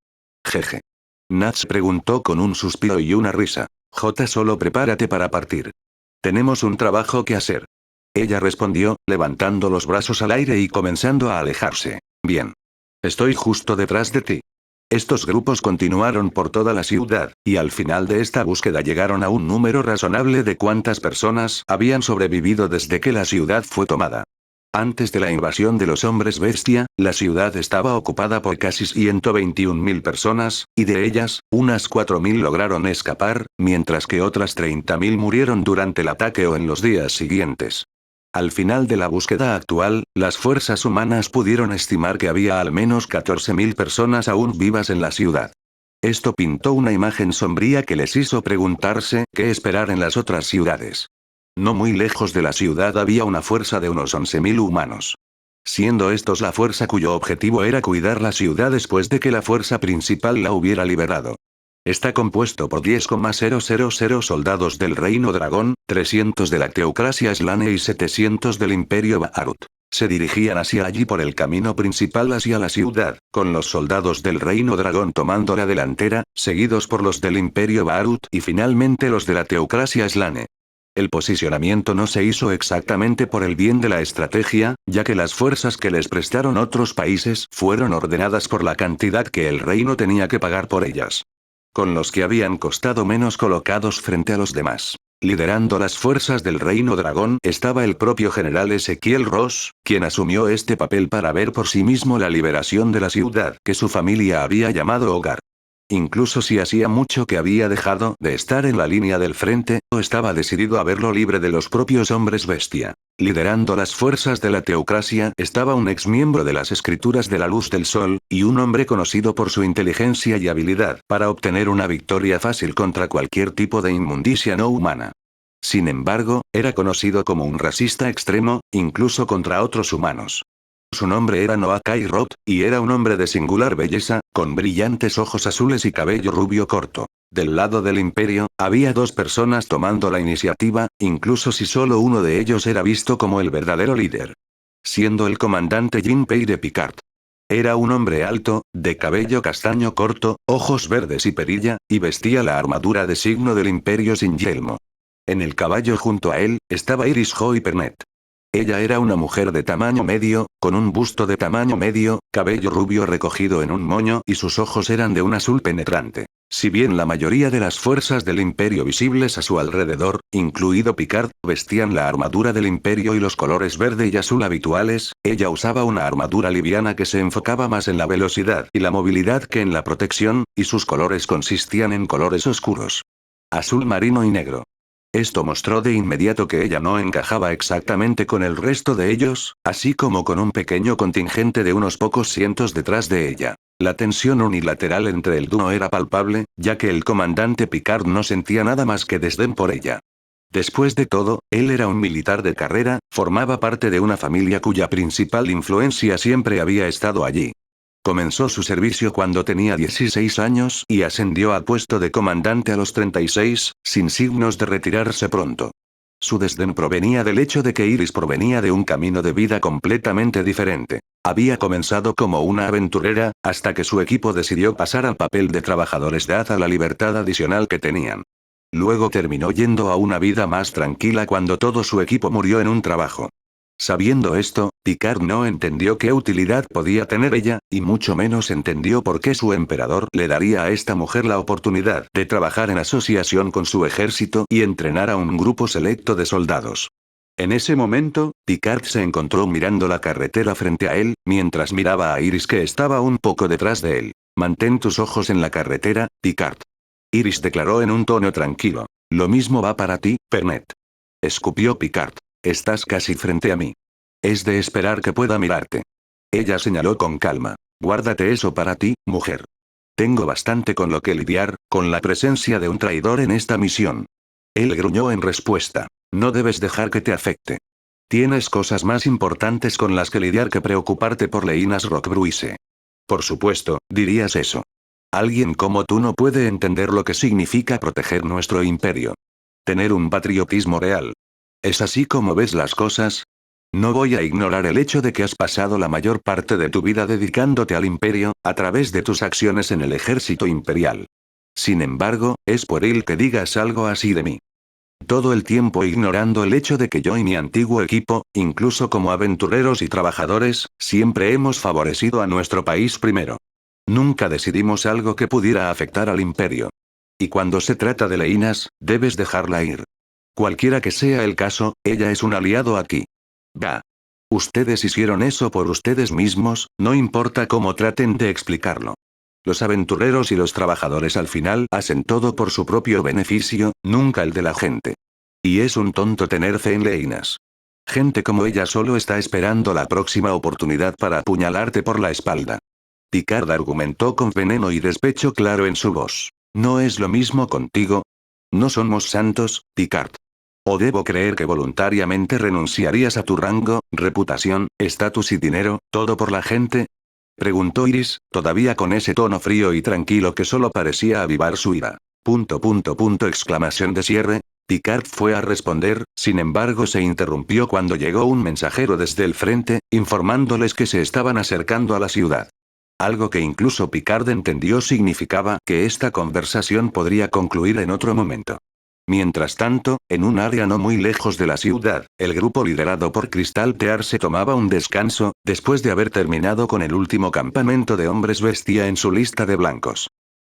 Jeje. Nats preguntó con un suspiro y una risa. Solo prepárate para partir. Tenemos un trabajo que hacer. Ella respondió, levantando los brazos al aire y comenzando a alejarse. Bien. Estoy justo detrás de ti. Estos grupos continuaron por toda la ciudad, y al final de esta búsqueda llegaron a un número razonable de cuántas personas habían sobrevivido desde que la ciudad fue tomada. Antes de la invasión de los hombres bestia, la ciudad estaba ocupada por casi 121.000 personas, y de ellas, unas 4.000 lograron escapar, mientras que otras 30.000 murieron durante el ataque o en los días siguientes. Al final de la búsqueda actual, las fuerzas humanas pudieron estimar que había al menos 14.000 personas aún vivas en la ciudad. Esto pintó una imagen sombría que les hizo preguntarse qué esperar en las otras ciudades. No muy lejos de la ciudad había una fuerza de unos 11.000 humanos. Siendo estos la fuerza cuyo objetivo era cuidar la ciudad después de que la fuerza principal la hubiera liberado. Está compuesto por 10,000 soldados del Reino Dragón, 300 de la Teocracia Slane y 700 del Imperio Baharut. Se dirigían hacia allí por el camino principal hacia la ciudad, con los soldados del Reino Dragón tomando la delantera, seguidos por los del Imperio Baharut y finalmente los de la Teocracia Slane. El posicionamiento no se hizo exactamente por el bien de la estrategia, ya que las fuerzas que les prestaron otros países fueron ordenadas por la cantidad que el reino tenía que pagar por ellas. Con los que habían costado menos colocados frente a los demás. Liderando las fuerzas del Reino Dragón estaba el propio general Ezequiel Ross, quien asumió este papel para ver por sí mismo la liberación de la ciudad que su familia había llamado hogar. Incluso si hacía mucho que había dejado de estar en la línea del frente, o estaba decidido a verlo libre de los propios hombres bestia. Liderando las fuerzas de la teocracia estaba un exmiembro de las Escrituras de la Luz del Sol, y un hombre conocido por su inteligencia y habilidad para obtener una victoria fácil contra cualquier tipo de inmundicia no humana. Sin embargo, era conocido como un racista extremo, incluso contra otros humanos. Su nombre era Noah Kai Roth, y era un hombre de singular belleza, con brillantes ojos azules y cabello rubio corto. Del lado del imperio, había dos personas tomando la iniciativa, incluso si solo uno de ellos era visto como el verdadero líder. Siendo el comandante Jinpei de Picard. Era un hombre alto, de cabello castaño corto, ojos verdes y perilla, y vestía la armadura de signo del imperio sin yelmo. En el caballo junto a él, estaba Iris Joy Pernet. Ella era una mujer de tamaño medio, con un busto de tamaño medio, cabello rubio recogido en un moño y sus ojos eran de un azul penetrante. Si bien la mayoría de las fuerzas del imperio visibles a su alrededor, incluido Picard, vestían la armadura del imperio y los colores verde y azul habituales, ella usaba una armadura liviana que se enfocaba más en la velocidad y la movilidad que en la protección, y sus colores consistían en colores oscuros. Azul marino y negro. Esto mostró de inmediato que ella no encajaba exactamente con el resto de ellos, así como con un pequeño contingente de unos pocos cientos detrás de ella. La tensión unilateral entre el dúo era palpable, ya que el comandante Picard no sentía nada más que desdén por ella. Después de todo, él era un militar de carrera, formaba parte de una familia cuya principal influencia siempre había estado allí. Comenzó su servicio cuando tenía 16 años y ascendió al puesto de comandante a los 36, sin signos de retirarse pronto. Su desdén provenía del hecho de que Iris provenía de un camino de vida completamente diferente. Había comenzado como una aventurera, hasta que su equipo decidió pasar al papel de trabajadores dada la libertad adicional que tenían. Luego terminó yendo a una vida más tranquila cuando todo su equipo murió en un trabajo. Sabiendo esto, Picard no entendió qué utilidad podía tener ella, y mucho menos entendió por qué su emperador le daría a esta mujer la oportunidad de trabajar en asociación con su ejército y entrenar a un grupo selecto de soldados. En ese momento, Picard se encontró mirando la carretera frente a él, mientras miraba a Iris que estaba un poco detrás de él. Mantén tus ojos en la carretera, Picard. Iris declaró en un tono tranquilo. Lo mismo va para ti, Pernet. Escupió Picard. Estás casi frente a mí. Es de esperar que pueda mirarte. Ella señaló con calma. Guárdate eso para ti, mujer. Tengo bastante con lo que lidiar, con la presencia de un traidor en esta misión. Él gruñó en respuesta. No debes dejar que te afecte. Tienes cosas más importantes con las que lidiar que preocuparte por Leinas Rockbruise. Por supuesto, dirías eso. Alguien como tú no puede entender lo que significa proteger nuestro imperio. Tener un patriotismo real. ¿Es así como ves las cosas? No voy a ignorar el hecho de que has pasado la mayor parte de tu vida dedicándote al imperio, a través de tus acciones en el ejército imperial. Sin embargo, es por él que digas algo así de mí. Todo el tiempo ignorando el hecho de que yo y mi antiguo equipo, incluso como aventureros y trabajadores, siempre hemos favorecido a nuestro país primero. Nunca decidimos algo que pudiera afectar al imperio. Y cuando se trata de Leinas, debes dejarla ir. Cualquiera que sea el caso, ella es un aliado aquí. Va. Ustedes hicieron eso por ustedes mismos, no importa cómo traten de explicarlo. Los aventureros y los trabajadores al final hacen todo por su propio beneficio, nunca el de la gente. Y es un tonto tener fe en Leinas. Gente como ella solo está esperando la próxima oportunidad para apuñalarte por la espalda. Picard argumentó con veneno y despecho claro en su voz. ¿No es lo mismo contigo? No somos santos, Picard. ¿O debo creer que voluntariamente renunciarías a tu rango, reputación, estatus y dinero, todo por la gente? Preguntó Iris, todavía con ese tono frío y tranquilo que solo parecía avivar su ira. Exclamación de cierre. Picard fue a responder, sin embargo se interrumpió cuando llegó un mensajero desde el frente, informándoles que se estaban acercando a la ciudad. Algo que incluso Picard entendió significaba que esta conversación podría concluir en otro momento. Mientras tanto, en un área no muy lejos de la ciudad, el grupo liderado por Crystal Tear se tomaba un descanso, después de haber terminado con el último campamento de hombres bestia en su lista de blancos.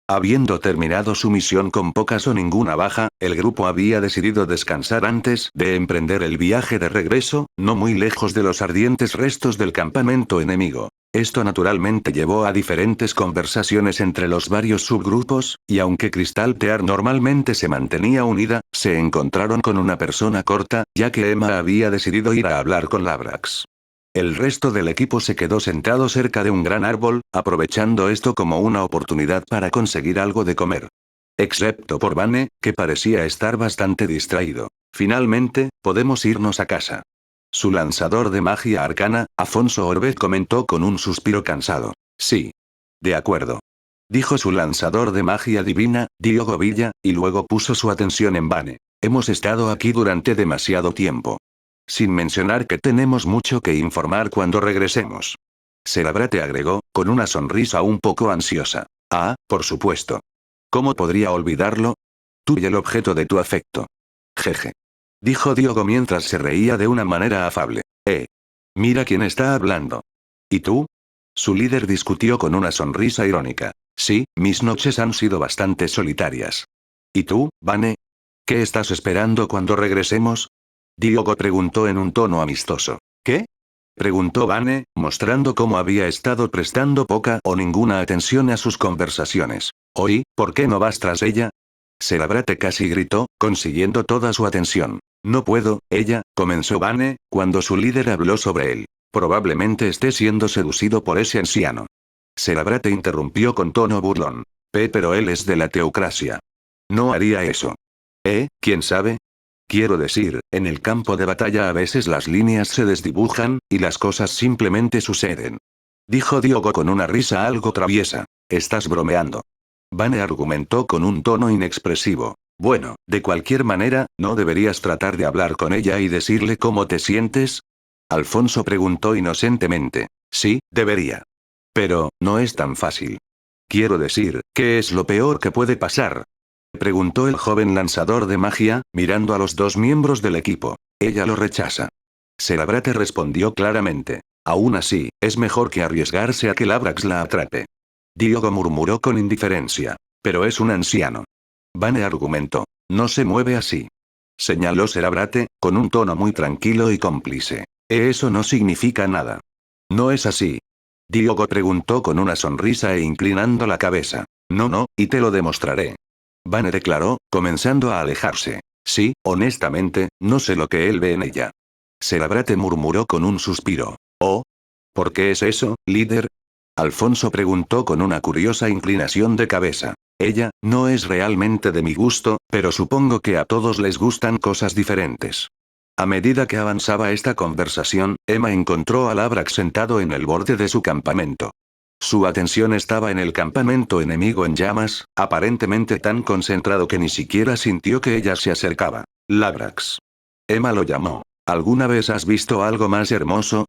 Habiendo terminado su misión con pocas o ninguna baja, el grupo había decidido descansar antes de emprender el viaje de regreso, no muy lejos de los ardientes restos del campamento enemigo. Esto naturalmente llevó a diferentes conversaciones entre los varios subgrupos, y aunque Crystal Tear normalmente se mantenía unida, se encontraron con una persona corta, ya que Emma había decidido ir a hablar con Labrax. El resto del equipo se quedó sentado cerca de un gran árbol, aprovechando esto como una oportunidad para conseguir algo de comer. Excepto por Vane, que parecía estar bastante distraído. Finalmente, podemos irnos a casa. Su lanzador de magia arcana, Afonso Orbez comentó con un suspiro cansado. Sí. De acuerdo. Dijo su lanzador de magia divina, Diogo Villa, y luego puso su atención en Vane. Hemos estado aquí durante demasiado tiempo. Sin mencionar que tenemos mucho que informar cuando regresemos. Celabrate agregó, con una sonrisa un poco ansiosa. Ah, por supuesto. ¿Cómo podría olvidarlo? Tú y el objeto de tu afecto. Jeje. Dijo Diogo mientras se reía de una manera afable. Mira quién está hablando. ¿Y tú? Su líder discutió con una sonrisa irónica. Sí, mis noches han sido bastante solitarias. ¿Y tú, Vane? ¿Qué estás esperando cuando regresemos? Diogo preguntó en un tono amistoso. ¿Qué? Preguntó Vane, mostrando cómo había estado prestando poca o ninguna atención a sus conversaciones. Oí, ¿por qué no vas tras ella? Celabrate casi gritó, consiguiendo toda su atención. No puedo, ella, comenzó Vane, cuando su líder habló sobre él. Probablemente esté siendo seducido por ese anciano. Celabrate interrumpió con tono burlón. Pero él es de la teocracia. No haría eso. ¿Quién sabe? Quiero decir, en el campo de batalla a veces las líneas se desdibujan, y las cosas simplemente suceden. Dijo Diogo con una risa algo traviesa. Estás bromeando. Vane argumentó con un tono inexpresivo. Bueno, de cualquier manera, ¿no deberías tratar de hablar con ella y decirle cómo te sientes? Alfonso preguntó inocentemente. Sí, debería. Pero, no es tan fácil. Quiero decir, ¿qué es lo peor que puede pasar? Preguntó el joven lanzador de magia, mirando a los dos miembros del equipo. Ella lo rechaza. Celabrate respondió claramente. Aún así, es mejor que arriesgarse a que Labrax la atrape. Diogo murmuró con indiferencia. Pero es un anciano. Vane argumentó. No se mueve así. Señaló Celabrate, con un tono muy tranquilo y cómplice. Eso no significa nada. No es así. Diogo preguntó con una sonrisa e inclinando la cabeza. No, y te lo demostraré. Vane declaró, comenzando a alejarse. Sí, honestamente, no sé lo que él ve en ella. Celabrate murmuró con un suspiro. Oh. ¿Por qué es eso, líder? Alfonso preguntó con una curiosa inclinación de cabeza. Ella, no es realmente de mi gusto, pero supongo que a todos les gustan cosas diferentes. A medida que avanzaba esta conversación, Emma encontró a Labrax sentado en el borde de su campamento. Su atención estaba en el campamento enemigo en llamas, aparentemente tan concentrado que ni siquiera sintió que ella se acercaba. Labrax. Emma lo llamó. ¿Alguna vez has visto algo más hermoso?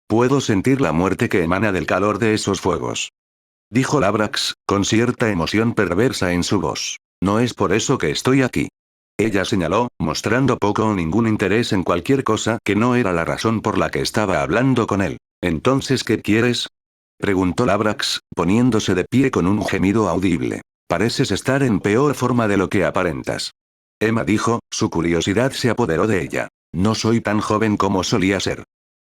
Puedo sentir la muerte que emana del calor de esos fuegos. Dijo Labrax, con cierta emoción perversa en su voz. No es por eso que estoy aquí. Ella señaló, mostrando poco o ningún interés en cualquier cosa que no era la razón por la que estaba hablando con él. ¿Entonces qué quieres? Preguntó Labrax, poniéndose de pie con un gemido audible. Pareces estar en peor forma de lo que aparentas. Emma dijo, su curiosidad se apoderó de ella. No soy tan joven como solía ser.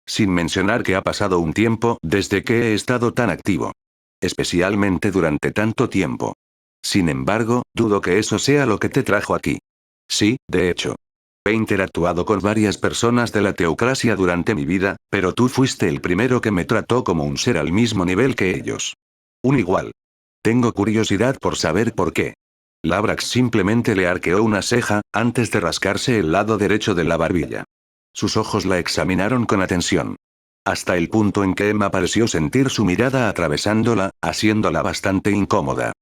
Sin mencionar que ha pasado un tiempo desde que he estado tan activo. Especialmente durante tanto tiempo. Sin embargo, dudo que eso sea lo que te trajo aquí. Sí, de hecho. He interactuado con varias personas de la teocracia durante mi vida, pero tú fuiste el primero que me trató como un ser al mismo nivel que ellos. Un igual. Tengo curiosidad por saber por qué. Labrax simplemente le arqueó una ceja, antes de rascarse el lado derecho de la barbilla. Sus ojos la examinaron con atención. Hasta el punto en que Emma pareció sentir su mirada atravesándola, haciéndola bastante incómoda.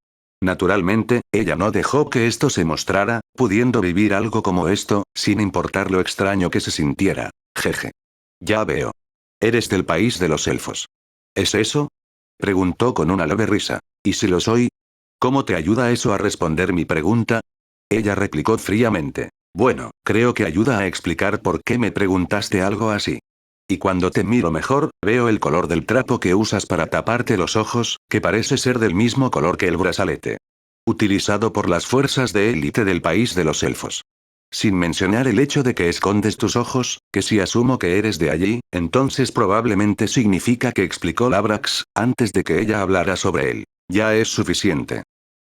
Naturalmente, ella no dejó que esto se mostrara, pudiendo vivir algo como esto, sin importar lo extraño que se sintiera. Jeje. Ya veo. Eres del país de los elfos. ¿Es eso? Preguntó con una leve risa. ¿Y si lo soy? ¿Cómo te ayuda eso a responder mi pregunta? Ella replicó fríamente. Bueno, creo que ayuda a explicar por qué me preguntaste algo así. Y cuando te miro mejor, veo el color del trapo que usas para taparte los ojos, que parece ser del mismo color que el brazalete utilizado por las fuerzas de élite del país de los elfos. Sin mencionar el hecho de que escondes tus ojos, que si asumo que eres de allí, entonces probablemente significa que explicó Labrax, antes de que ella hablara sobre él. Ya es suficiente.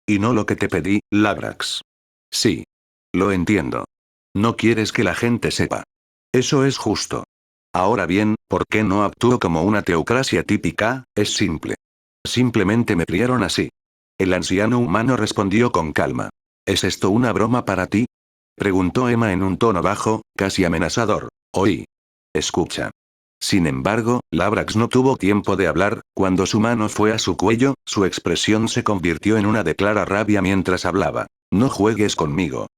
Y no lo que te pedí, Labrax. Sí. Lo entiendo. No quieres que la gente sepa. Eso es justo. Ahora bien, ¿por qué no actúo como una teocracia típica? Es simple. Simplemente me criaron así. El anciano humano respondió con calma. ¿Es esto una broma para ti? Preguntó Emma en un tono bajo, casi amenazador. Oí. Escucha. Sin embargo, Labrax no tuvo tiempo de hablar, cuando su mano fue a su cuello, su expresión se convirtió en una de clara rabia mientras hablaba. No juegues conmigo.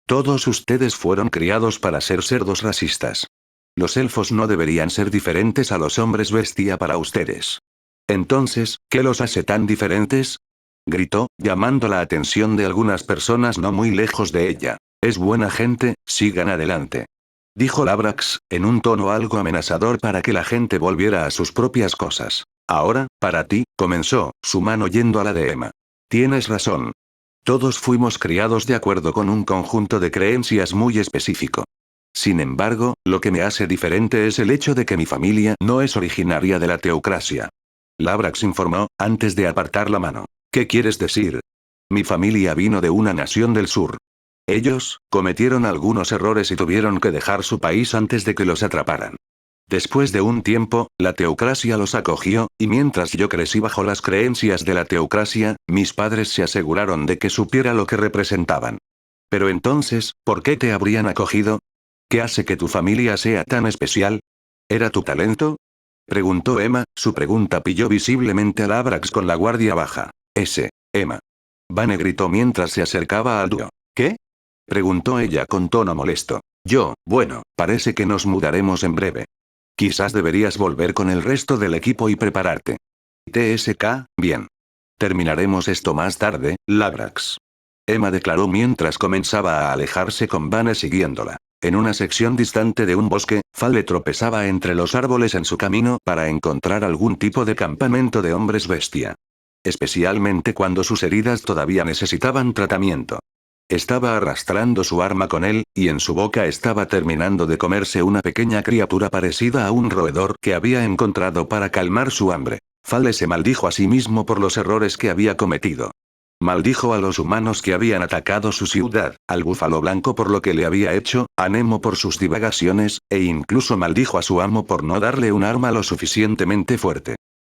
Todos ustedes fueron criados para ser cerdos racistas. Los elfos no deberían ser diferentes a los hombres bestia para ustedes. Entonces, ¿qué los hace tan diferentes? Gritó, llamando la atención de algunas personas no muy lejos de ella. Es buena gente, sigan adelante. Dijo Labrax, en un tono algo amenazador para que la gente volviera a sus propias cosas. Ahora, para ti, comenzó, su mano yendo a la de Emma. Tienes razón. Todos fuimos criados de acuerdo con un conjunto de creencias muy específico. Sin embargo, lo que me hace diferente es el hecho de que mi familia no es originaria de la teocracia. Labrax informó, antes de apartar la mano. ¿Qué quieres decir? Mi familia vino de una nación del sur. Ellos, cometieron algunos errores y tuvieron que dejar su país antes de que los atraparan. Después de un tiempo, la teocracia los acogió, y mientras yo crecí bajo las creencias de la teocracia, mis padres se aseguraron de que supiera lo que representaban. Pero entonces, ¿por qué te habrían acogido? ¿Qué hace que tu familia sea tan especial? ¿Era tu talento? Preguntó Emma, su pregunta pilló visiblemente a Labrax con la guardia baja. Emma. Vane gritó mientras se acercaba al dúo. ¿Qué? Preguntó ella con tono molesto. Bueno, parece que nos mudaremos en breve. Quizás deberías volver con el resto del equipo y prepararte. TSK, bien. Terminaremos esto más tarde, Labrax. Emma declaró mientras comenzaba a alejarse con Vane siguiéndola. En una sección distante de un bosque, Fale tropezaba entre los árboles en su camino para encontrar algún tipo de campamento de hombres bestia. Especialmente cuando sus heridas todavía necesitaban tratamiento. Estaba arrastrando su arma con él, y en su boca estaba terminando de comerse una pequeña criatura parecida a un roedor que había encontrado para calmar su hambre. Fale se maldijo a sí mismo por los errores que había cometido. Maldijo a los humanos que habían atacado su ciudad, al búfalo blanco por lo que le había hecho, a Nemo por sus divagaciones, e incluso maldijo a su amo por no darle un arma lo suficientemente fuerte.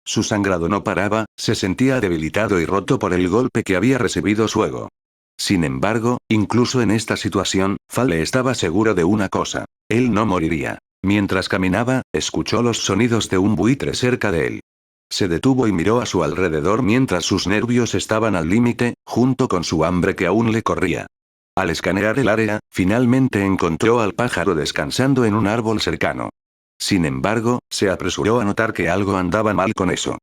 Su sangrado no paraba, se sentía debilitado y roto por el golpe que había recibido su ego. Sin embargo, incluso en esta situación, Fale estaba seguro de una cosa. Él no moriría. Mientras caminaba, escuchó los sonidos de un buitre cerca de él. Se detuvo y miró a su alrededor mientras sus nervios estaban al límite, junto con su hambre que aún le corría. Al escanear el área, finalmente encontró al pájaro descansando en un árbol cercano. Sin embargo, se apresuró a notar que algo andaba mal con eso.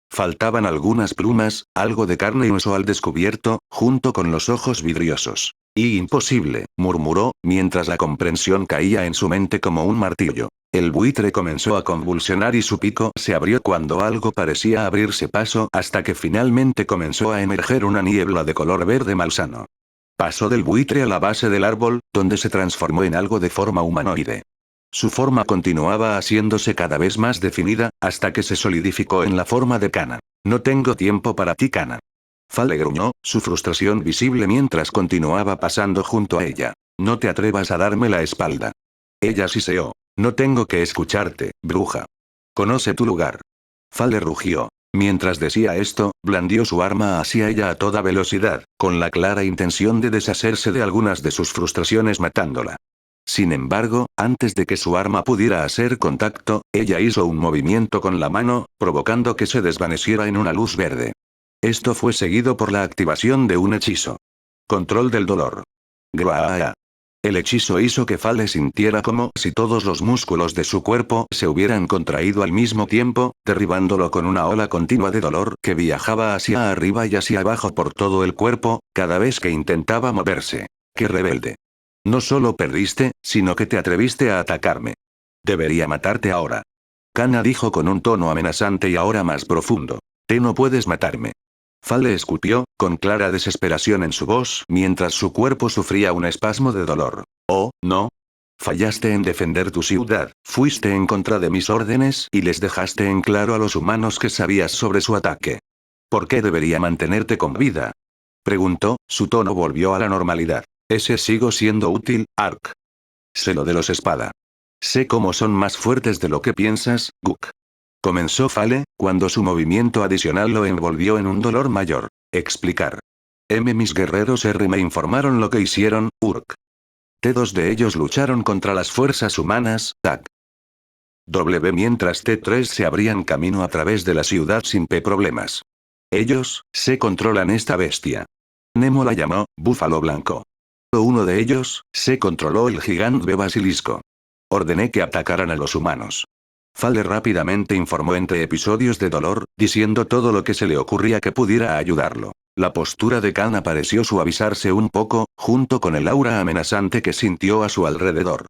Faltaban algunas plumas, algo de carne y hueso al descubierto, junto con los ojos vidriosos. Imposible, murmuró, mientras la comprensión caía en su mente como un martillo. El buitre comenzó a convulsionar y su pico se abrió cuando algo parecía abrirse paso hasta que finalmente comenzó a emerger una niebla de color verde malsano. Pasó del buitre a la base del árbol, donde se transformó en algo de forma humanoide. Su forma continuaba haciéndose cada vez más definida, hasta que se solidificó en la forma de Kana. No tengo tiempo para ti, Kana. Fale gruñó, su frustración visible mientras continuaba pasando junto a ella. No te atrevas a darme la espalda. Ella siseó. No tengo que escucharte, bruja. Conoce tu lugar. Fale rugió. Mientras decía esto, blandió su arma hacia ella a toda velocidad, con la clara intención de deshacerse de algunas de sus frustraciones matándola. Sin embargo, antes de que su arma pudiera hacer contacto, ella hizo un movimiento con la mano, provocando que se desvaneciera en una luz verde. Esto fue seguido por la activación de un hechizo. Control del dolor. Gruaa. El hechizo hizo que Fale sintiera como si todos los músculos de su cuerpo se hubieran contraído al mismo tiempo, derribándolo con una ola continua de dolor que viajaba hacia arriba y hacia abajo por todo el cuerpo, cada vez que intentaba moverse. ¡Qué rebelde! No solo perdiste, sino que te atreviste a atacarme. Debería matarte ahora. Kana dijo con un tono amenazante y ahora más profundo. Te no puedes matarme. Fale escupió, con clara desesperación en su voz, mientras su cuerpo sufría un espasmo de dolor. Oh, no. Fallaste en defender tu ciudad, fuiste en contra de mis órdenes y les dejaste en claro a los humanos que sabías sobre su ataque. ¿Por qué debería mantenerte con vida? Preguntó, su tono volvió a la normalidad. Ese sigo siendo útil, Ark. Sé lo de los espada. Sé cómo son más fuertes de lo que piensas, Guk. Comenzó Fale, cuando su movimiento adicional lo envolvió en un dolor mayor. Explicar. Mis guerreros R me informaron lo que hicieron, Urk. T2 de ellos lucharon contra las fuerzas humanas, TAC. W mientras T3 se abrían camino a través de la ciudad sin problemas. Ellos, se controlan esta bestia. Nemo la llamó, Búfalo Blanco. Uno de ellos, se controló el gigante basilisco. Ordené que atacaran a los humanos. Fale rápidamente informó entre episodios de dolor, diciendo todo lo que se le ocurría que pudiera ayudarlo. La postura de Kana pareció suavizarse un poco, junto con el aura amenazante que sintió a su alrededor.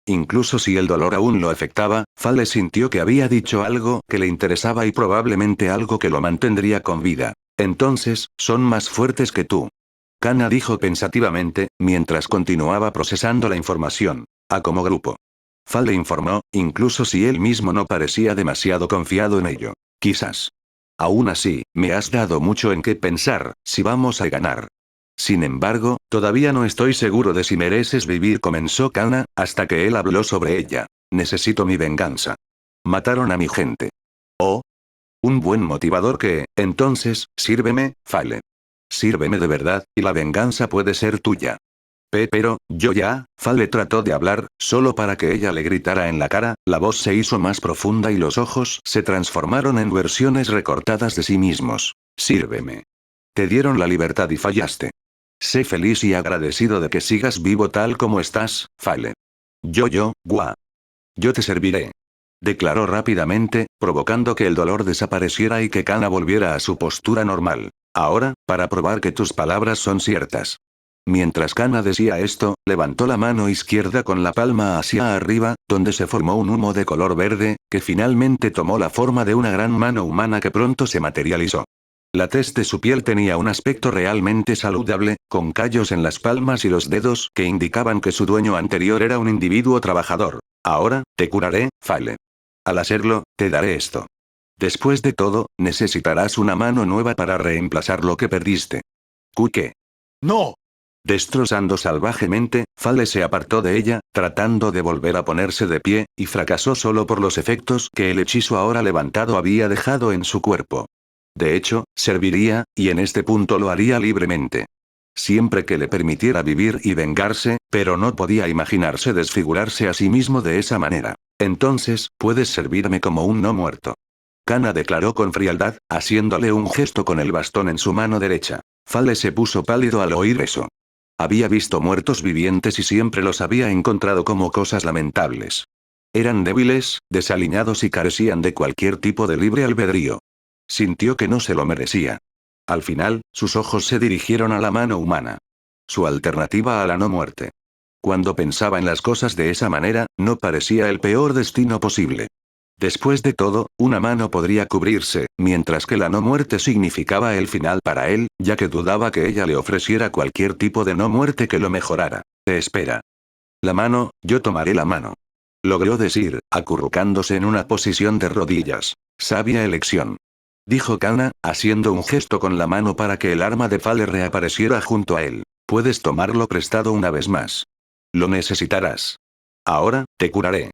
Incluso si el dolor aún lo afectaba, Fale sintió que había dicho algo que le interesaba y probablemente algo que lo mantendría con vida. Entonces, son más fuertes que tú. Kana dijo pensativamente, mientras continuaba procesando la información. Como grupo. Fale informó, incluso si él mismo no parecía demasiado confiado en ello. Quizás. Aún así, me has dado mucho en qué pensar, si vamos a ganar. Sin embargo, todavía no estoy seguro de si mereces vivir, comenzó Kana, hasta que él habló sobre ella. Necesito mi venganza. Mataron a mi gente. Oh. Un buen motivador que, entonces, sírveme, Fale. Sírveme de verdad, y la venganza puede ser tuya. Pero, yo ya, Fale trató de hablar, solo para que ella le gritara en la cara, la voz se hizo más profunda y los ojos se transformaron en versiones recortadas de sí mismos. Sírveme. Te dieron la libertad y fallaste. Sé feliz y agradecido de que sigas vivo tal como estás, Fale. Gua. Yo te serviré. Declaró rápidamente, provocando que el dolor desapareciera y que Kana volviera a su postura normal. Ahora, para probar que tus palabras son ciertas. Mientras Kana decía esto, levantó la mano izquierda con la palma hacia arriba, donde se formó un humo de color verde, que finalmente tomó la forma de una gran mano humana que pronto se materializó. La tez de su piel tenía un aspecto realmente saludable, con callos en las palmas y los dedos que indicaban que su dueño anterior era un individuo trabajador. Ahora, te curaré, Fale. Al hacerlo, te daré esto. Después de todo, necesitarás una mano nueva para reemplazar lo que perdiste. ¿Qué? ¡No! Destrozando salvajemente, Fale se apartó de ella, tratando de volver a ponerse de pie, y fracasó solo por los efectos que el hechizo ahora levantado había dejado en su cuerpo. De hecho, serviría, y en este punto lo haría libremente. Siempre que le permitiera vivir y vengarse, pero no podía imaginarse desfigurarse a sí mismo de esa manera. Entonces, puedes servirme como un no muerto. Kana declaró con frialdad, haciéndole un gesto con el bastón en su mano derecha. Fale se puso pálido al oír eso. Había visto muertos vivientes y siempre los había encontrado como cosas lamentables. Eran débiles, desaliñados y carecían de cualquier tipo de libre albedrío. Sintió que no se lo merecía. Al final, sus ojos se dirigieron a la mano humana. Su alternativa a la no muerte. Cuando pensaba en las cosas de esa manera, no parecía el peor destino posible. Después de todo, una mano podría cubrirse, mientras que la no muerte significaba el final para él, ya que dudaba que ella le ofreciera cualquier tipo de no muerte que lo mejorara. Te espera. La mano, yo tomaré la mano. Logró decir, acurrucándose en una posición de rodillas. Sabia elección. Dijo Kana, haciendo un gesto con la mano para que el arma de Fale reapareciera junto a él. Puedes tomarlo prestado una vez más. Lo necesitarás. Ahora, te curaré.